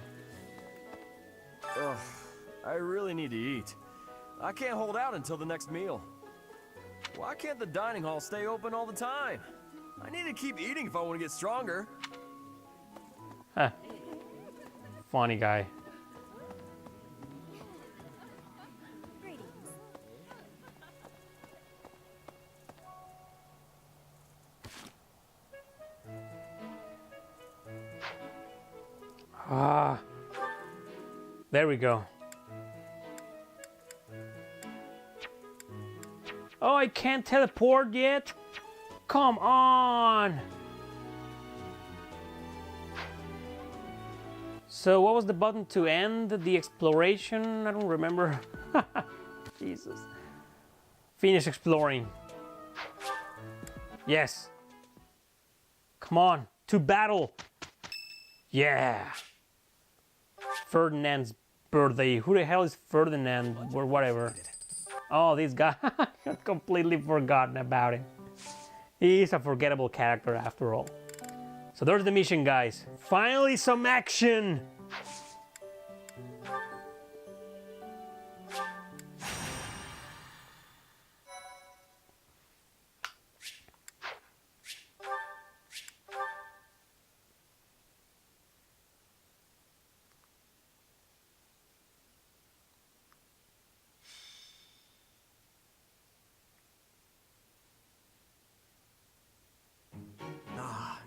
Ugh, I really need to eat. I can't hold out until the next meal. Why can't the dining hall stay open all the time? I need to keep eating if I want to get stronger. Huh. Funny guy. Greetings. Ah. There we go. Oh, I can't teleport yet? Come on! So what was the button to end the exploration? I don't remember. Jesus. Finish exploring. Yes. Come on, to battle. Yeah. Ferdinand's birthday. Who the hell is Ferdinand or whatever? Oh, this guy. I've completely forgotten about him. He's a forgettable character after all. So there's the mission, guys. Finally some action.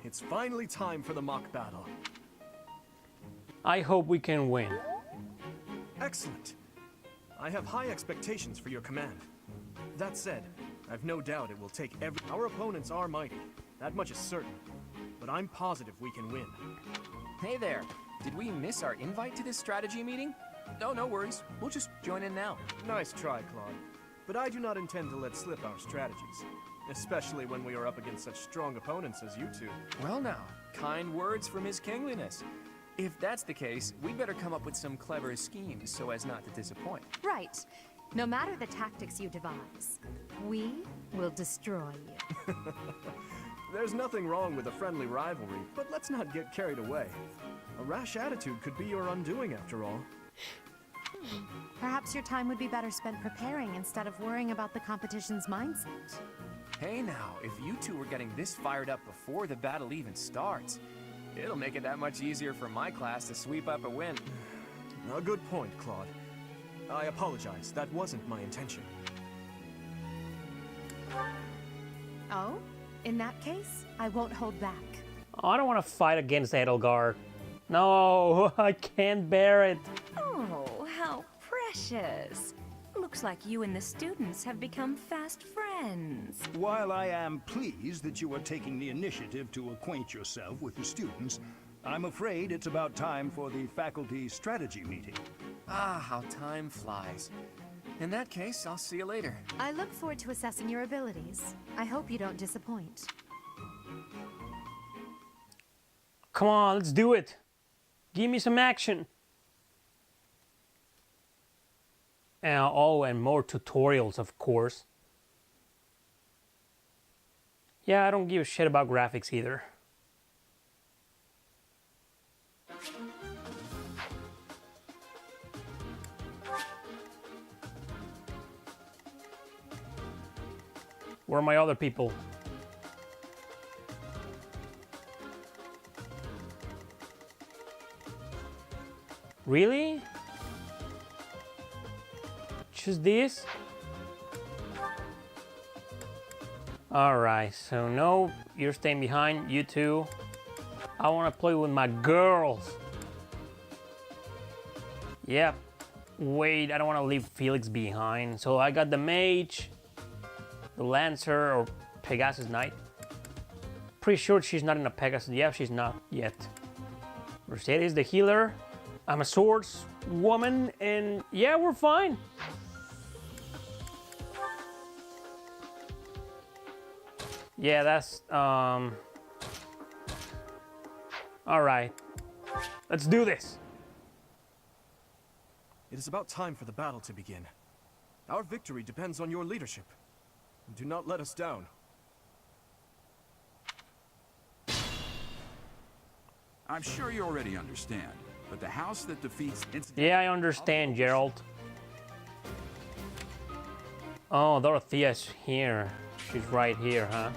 It's finally time for the mock battle. I hope we can win. Excellent. I have high expectations for your command. That said, I've no doubt it will take every... Our opponents are mighty, that much is certain. But I'm positive we can win. Hey there, did we miss our invite to this strategy meeting? No, no worries. We'll just join in now. Nice try, Claude. But I do not intend to let slip our strategies. Especially when we are up against such strong opponents as you two. Well now, kind words from His Kingliness. If that's the case, we'd better come up with some clever schemes so as not to disappoint. Right. No matter the tactics you devise, we will destroy you. There's nothing wrong with a friendly rivalry, but let's not get carried away. A rash attitude could be your undoing after all. Perhaps your time would be better spent preparing instead of worrying about the competition's mindset. Hey now, if you two were getting this fired up before the battle even starts, it'll make it that much easier for my class to sweep up a win. A good point, Claude. I apologize, that wasn't my intention. Oh? In that case, I won't hold back. Oh, I don't want to fight against Edelgard. No, I can't bear it. Oh, how precious. Looks like you and the students have become fast friends. While I am pleased that you are taking the initiative to acquaint yourself with the students, I'm afraid it's about time for the faculty strategy meeting. Ah, how time flies. In that case, I'll see you later. I look forward to assessing your abilities. I hope you don't disappoint. Come on, let's do it. Give me some action. Oh, and more tutorials, of course. Yeah, I don't give a shit about graphics either. Where are my other people? Really? Just this? Alright, so no, you're staying behind, you two. I want to play with my girls. Yep. Wait, I don't want to leave Felix behind. So I got the mage, the lancer, or Pegasus Knight. Pretty sure she's not in a Pegasus. Yeah, she's not yet. Mercedes, the healer. I'm a swords woman, and yeah, we're fine. Yeah, that's, all right. Let's do this. It is about time for the battle to begin. Our victory depends on your leadership. Do not let us down. I'm sure you already understand, but the house that defeats... Yeah, I understand, Gerald. Oh, Dorothea's here. She's right here, huh?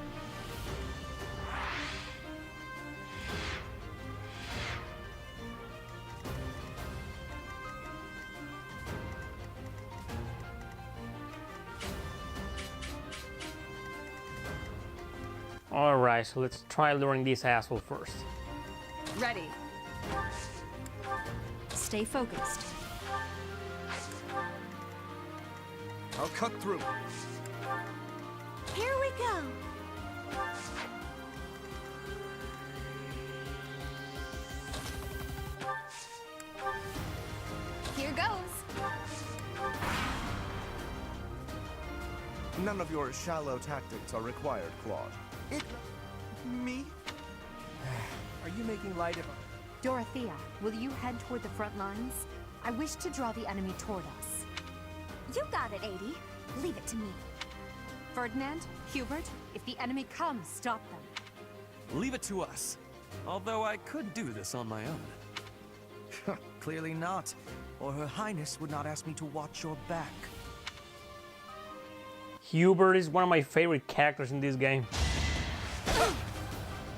Alright, so let's try luring this asshole first. Ready. Stay focused. I'll cut through. Here we go. Here goes. None of your shallow tactics are required, Claude. Me? Are you making light of... Dorothea, will you head toward the front lines? I wish to draw the enemy toward us. You got it, 80. Leave it to me. Ferdinand, Hubert, if the enemy comes, stop them. Leave it to us. Although I could do this on my own. Clearly not, or Her Highness would not ask me to watch your back. Hubert is one of my favorite characters in this game.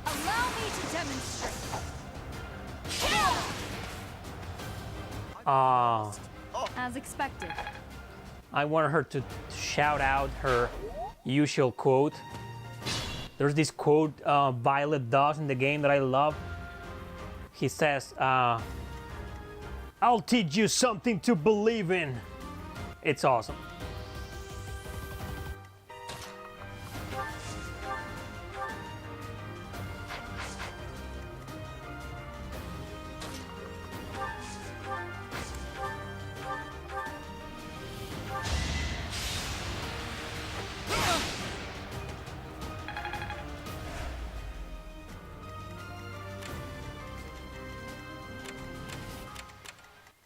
Allow me to demonstrate. As expected. I wanted her to shout out her usual quote. There's this quote Violet does in the game that I love. He says, I'll teach you something to believe in. It's awesome.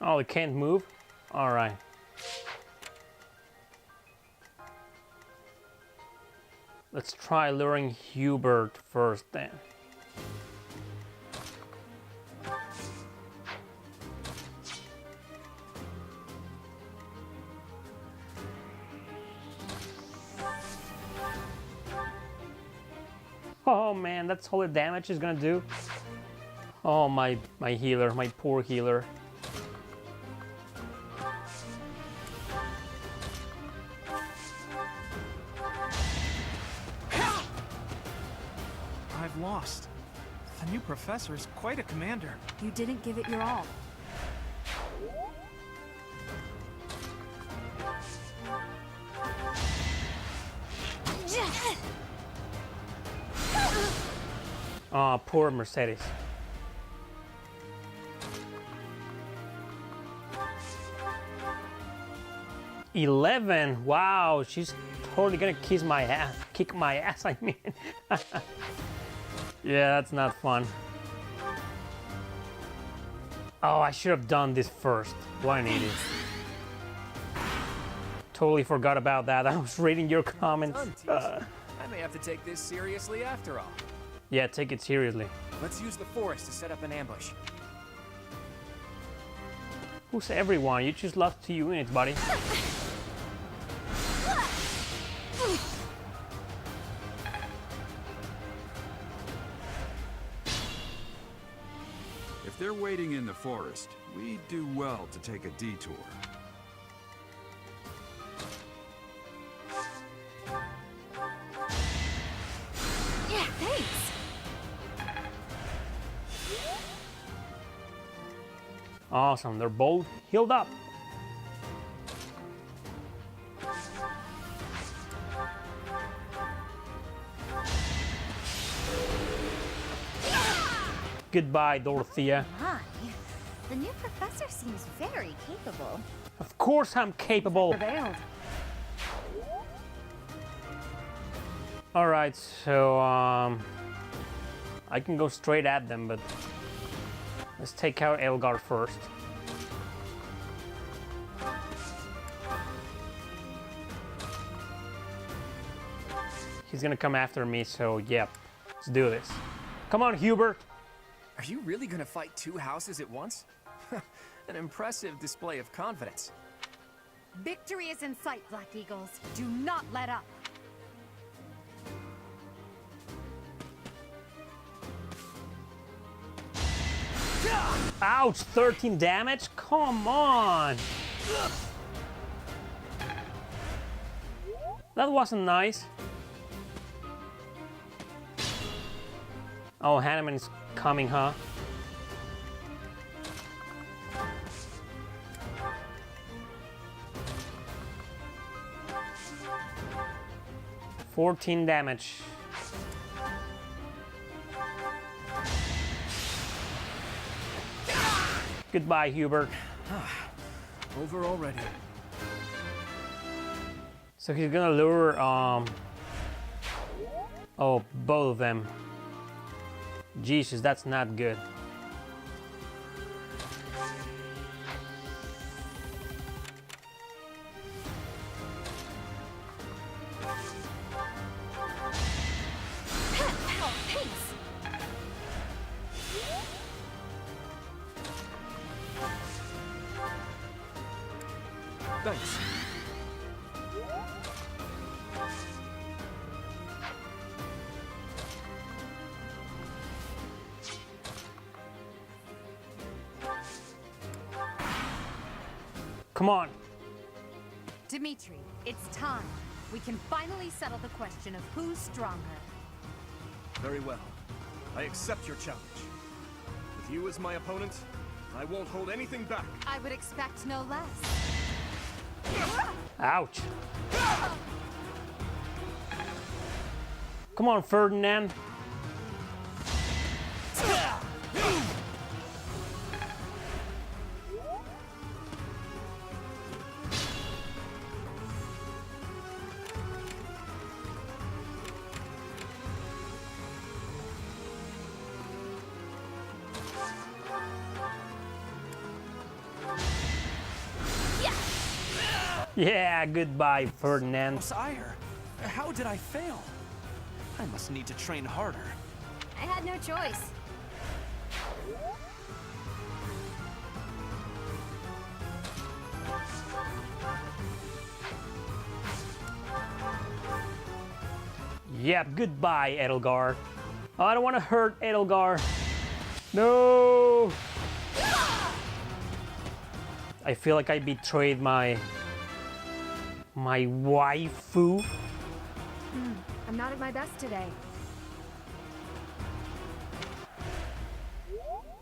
Oh, it can't move? Alright. Let's try luring Hubert first then. Oh man, that's all the damage is gonna do. Oh, my healer, my poor healer. I've lost. The new professor is quite a commander. You didn't give it your all. Oh, poor Mercedes. $11. Wow, she's totally gonna kiss my ass. Kick my ass, I mean. Yeah, that's not fun. Oh, I should have done this first. What an idiot. Totally forgot about that. I was reading your comments. I may have to take this seriously after all. Yeah, take it seriously. Let's use the forest to set up an ambush. Who's everyone? You just lost 2 units, buddy. If they're waiting in the forest, we do well to take a detour. Yeah, thanks. Awesome, they're both healed up. Goodbye, Dorothea. My, the new professor seems very capable. Of course I'm capable. Prevailed. Alright, so I can go straight at them, but let's take out Elgar first. He's gonna come after me, so yep, let's do this. Come on, Hubert. Are you really gonna fight 2 houses at once? An impressive display of confidence. Victory is in sight, Black Eagles. Do not let up. Ouch, 13 damage? Come on! That wasn't nice. Oh, Hanneman is coming, huh? 14 damage. Goodbye, Hubert. Over already. So he's gonna lure, oh, both of them. Jesus, that's not good. Thanks. Come on. Dimitri, it's time. We can finally settle the question of who's stronger. Very well. I accept your challenge. With you as my opponent, I won't hold anything back. I would expect no less. Ouch. Come on, Ferdinand. Yeah, goodbye, Ferdinand. Sire, how did I fail? I must need to train harder. I had no choice. Yep, goodbye, Edelgard. Oh, I don't want to hurt Edelgard. No! I feel like I betrayed my waifu. I'm not at my best today.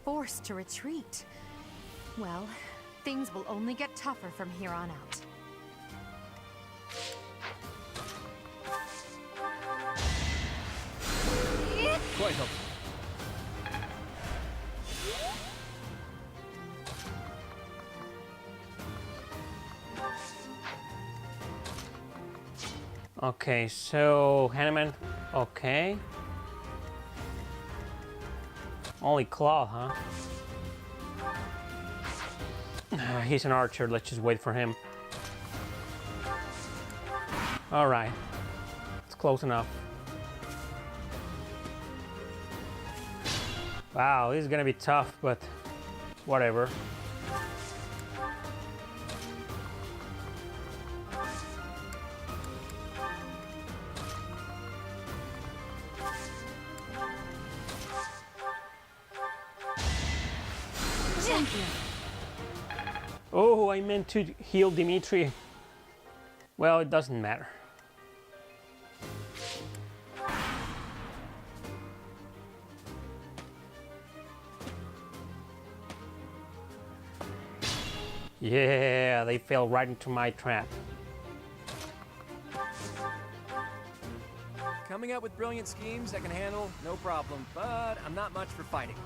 Forced to retreat. Well, things will only get tougher from here on out. Quite helpful. Okay, so Hanneman, okay. Only claw, huh? He's an archer, let's just wait for him. Alright, it's close enough. Wow, this is gonna be tough, but whatever. Oh, I meant to heal Dimitri. Well, it doesn't matter. Yeah, they fell right into my trap. Coming up with brilliant schemes I can handle, no problem, but I'm not much for fighting.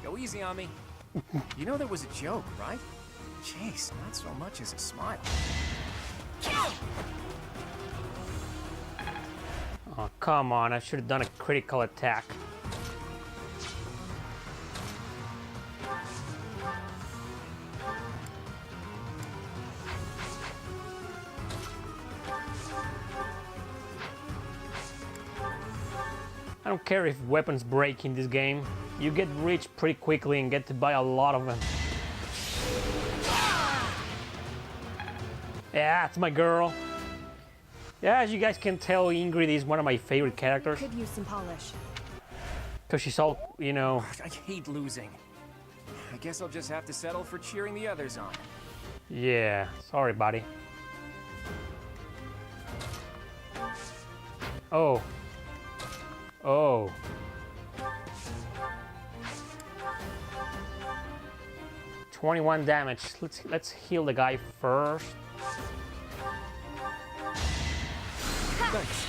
Go easy on me. You know that was a joke, right? Jeez, not so much as a smile. Oh, come on, I should have done a critical attack. I don't care if weapons break in this game. You get rich pretty quickly and get to buy a lot of them. Yeah, that's my girl. Yeah, as you guys can tell, Ingrid is one of my favorite characters. Could use some polish. Because she's all, you know... I hate losing. I guess I'll just have to settle for cheering the others on. Yeah, sorry, buddy. Oh. Oh. $21 damage. Let's heal the guy first. Thanks.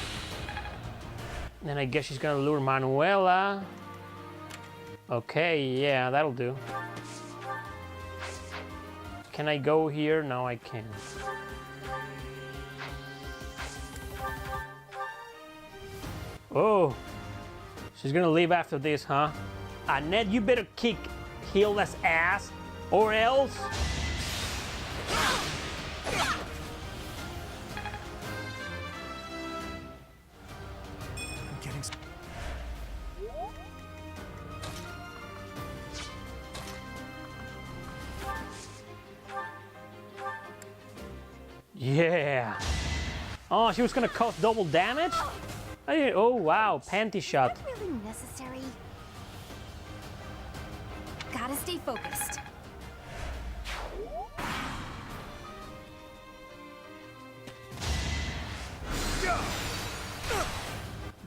Then I guess she's gonna lure Manuela. Okay, yeah, that'll do. Can I go here? No, I can't. Oh, she's gonna leave after this, huh? Annette, you better kick Hilda's ass, or else. I'm getting. Yeah. Oh, she was gonna cause double damage? Oh wow, panty shot. Really necessary. Gotta stay focused.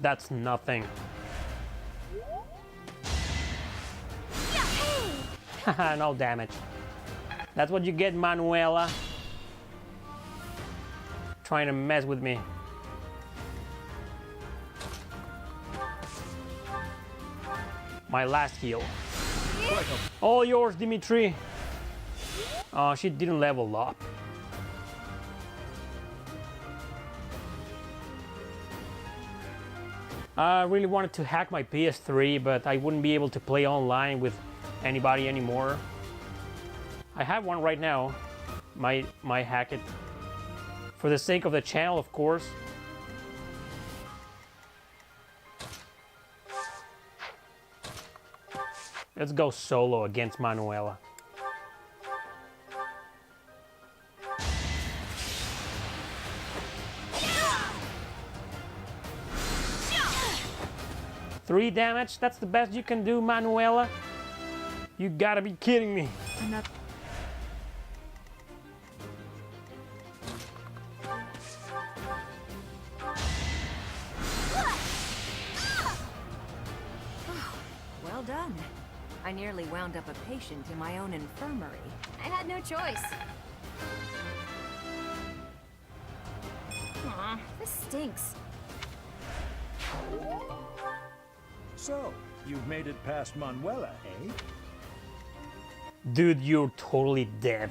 That's nothing. Haha, no damage. That's what you get, Manuela. Trying to mess with me. My last heal. All yours, Dimitri. Oh, she didn't level up. I really wanted to hack my PS3, but I wouldn't be able to play online with anybody anymore. I have one right now. Might hack it. For the sake of the channel, of course. Let's go solo against Manuela. Three damage? That's the best you can do, Manuela? You gotta be kidding me. Well done. I nearly wound up a patient in my own infirmary. I had no choice. Aw, this stinks. So, you've made it past Manuela, eh? Dude, you're totally dead.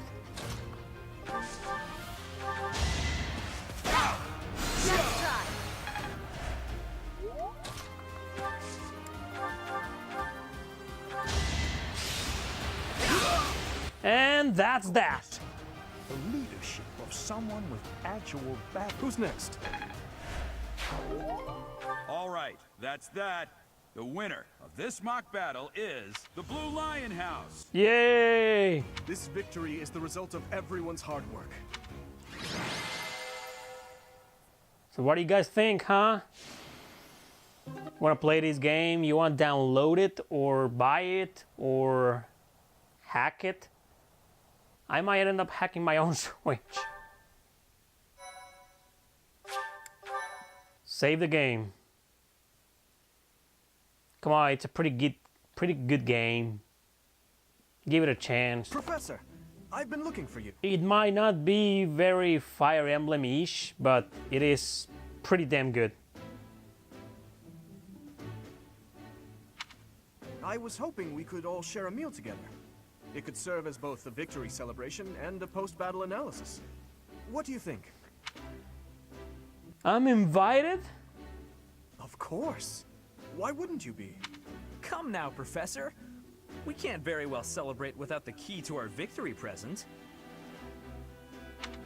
And that's that. The leadership of someone with actual battle. Who's next? All right, that's that. The winner of this mock battle is the Blue Lion House. Yay! This victory is the result of everyone's hard work. So what do you guys think, huh? Want to play this game? You want to download it or buy it or hack it? I might end up hacking my own Switch. Save the game. Come on, it's a pretty good game. Give it a chance. Professor, I've been looking for you. It might not be very Fire Emblem-ish, but it is pretty damn good. I was hoping we could all share a meal together. It could serve as both a victory celebration and a post-battle analysis. What do you think? I'm invited? Of course. Why wouldn't you be? Come now, Professor. We can't very well celebrate without the key to our victory present.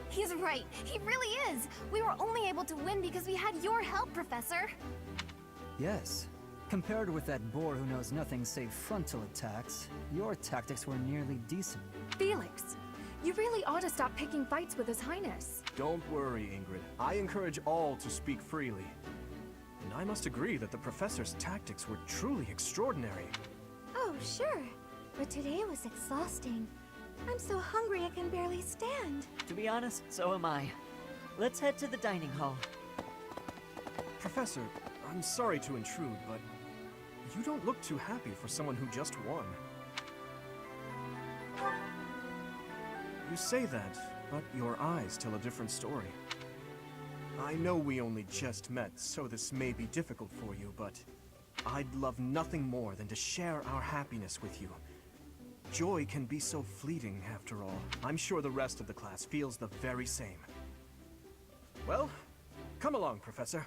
He's right. He really is. We were only able to win because we had your help, Professor. Yes. Compared with that boar who knows nothing save frontal attacks, your tactics were nearly decent. Felix, you really ought to stop picking fights with His Highness. Don't worry, Ingrid. I encourage all to speak freely. And I must agree that the Professor's tactics were truly extraordinary. Oh, sure. But today was exhausting. I'm so hungry I can barely stand. To be honest, so am I. Let's head to the dining hall. Professor, I'm sorry to intrude, but you don't look too happy for someone who just won. You say that, but your eyes tell a different story. I know we only just met, so this may be difficult for you, but I'd love nothing more than to share our happiness with you. Joy can be so fleeting, after all. I'm sure the rest of the class feels the very same. Well, come along, Professor.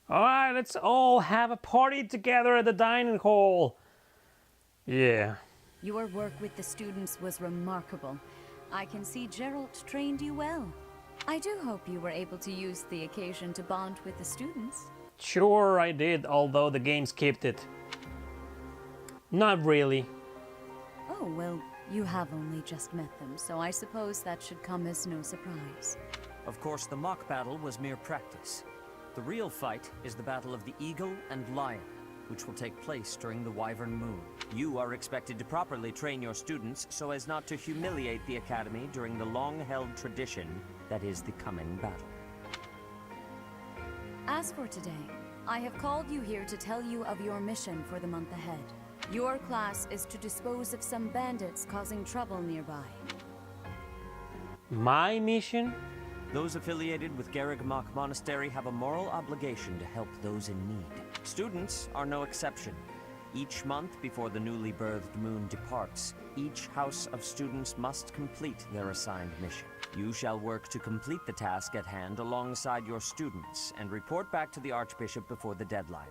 Alright, let's all have a party together at the dining hall. Yeah. Your work with the students was remarkable. I can see Gerald trained you well. I do hope you were able to use the occasion to bond with the students. Sure I did, although the game skipped it. Not really. Oh, well, you have only just met them, so I suppose that should come as no surprise. Of course, the mock battle was mere practice. The real fight is the battle of the Eagle and Lion, which will take place during the Wyvern Moon. You are expected to properly train your students so as not to humiliate the Academy during the long-held tradition that is the coming battle. As for today, I have called you here to tell you of your mission for the month ahead. Your class is to dispose of some bandits causing trouble nearby. My mission? Those affiliated with Garreg-Mach Monastery have a moral obligation to help those in need. Students are no exception. Each month before the newly birthed moon departs, each house of students must complete their assigned mission. You shall work to complete the task at hand alongside your students and report back to the Archbishop before the deadline.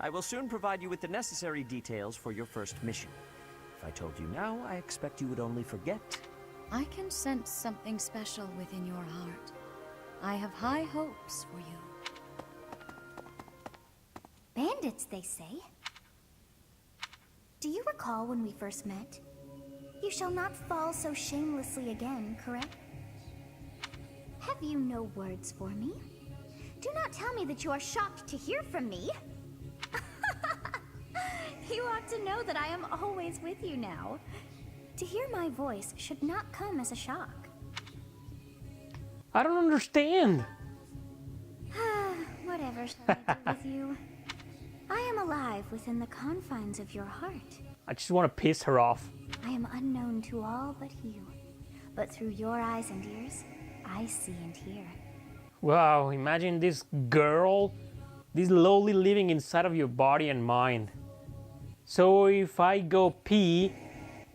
I will soon provide you with the necessary details for your first mission. If I told you now, I expect you would only forget. I can sense something special within your heart. I have high hopes for you. Bandits, they say. Do you recall when we first met? You shall not fall so shamelessly again, correct? Have you no words for me? Do not tell me that you are shocked to hear from me. You ought to know that I am always with you now. To hear my voice should not come as a shock. I don't understand. Whatever shall I do with you? I am alive within the confines of your heart. I just want to piss her off. I am unknown to all but you. But through your eyes and ears, I see and hear. Wow, imagine this girl, this lowly living inside of your body and mind. So if I go pee,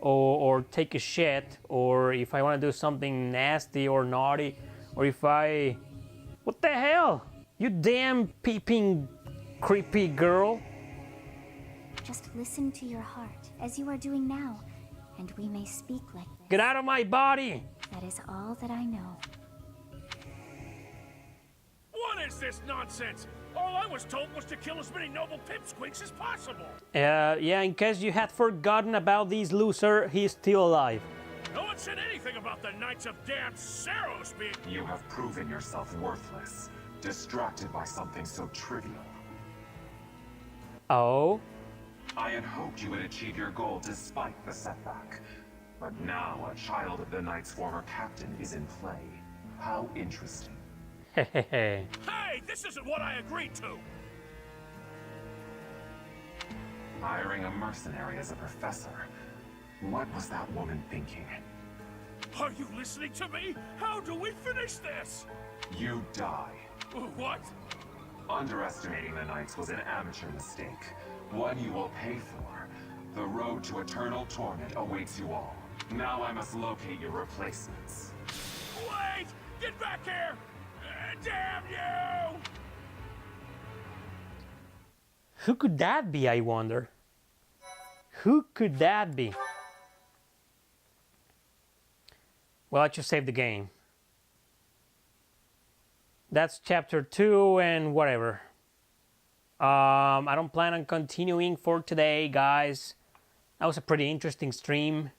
or take a shit, or if I want to do something nasty or naughty, or if I... What the hell? You damn peeping creepy girl. Just listen to your heart, as you are doing now, and we may speak like this. Get out of my body! That is all that I know. What is this nonsense? All I was told was to kill as many noble pipsqueaks as possible. Yeah, in case you had forgotten about this loser, he's still alive. No one said anything about the Knights of Damned Saros being... You have proven yourself worthless, distracted by something so trivial. Oh? I had hoped you would achieve your goal despite the setback. But now a child of the Knight's former captain is in play. How interesting. Hey, this isn't what I agreed to! Hiring a mercenary as a professor. What was that woman thinking? Are you listening to me? How do we finish this? You die. What? Underestimating the Knights was an amateur mistake. One you will pay for. The road to eternal torment awaits you all. Now I must locate your replacements. Wait! Get back here! Damn you! Who could that be, I wonder? Who could that be? Well, I just saved the game. That's chapter 2 and whatever. I don't plan on continuing for today, guys. That was a pretty interesting stream.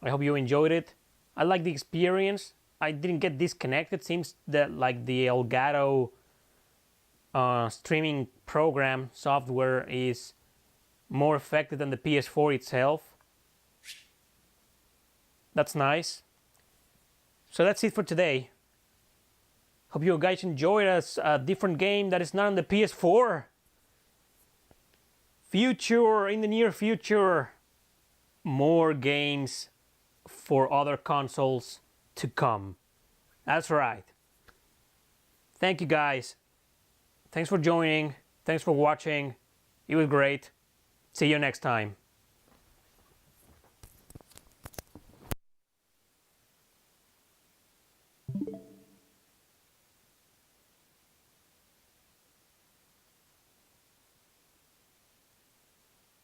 I hope you enjoyed it. I like the experience. I didn't get disconnected. Seems that like the Elgato streaming program software is more effective than the PS4 itself. That's nice. So that's it for today. Hope you guys enjoyed a different game that is not on the PS4. In the near future, more games for other consoles to come. That's right. Thank you guys. Thanks for joining. Thanks for watching. It was great. See you next time.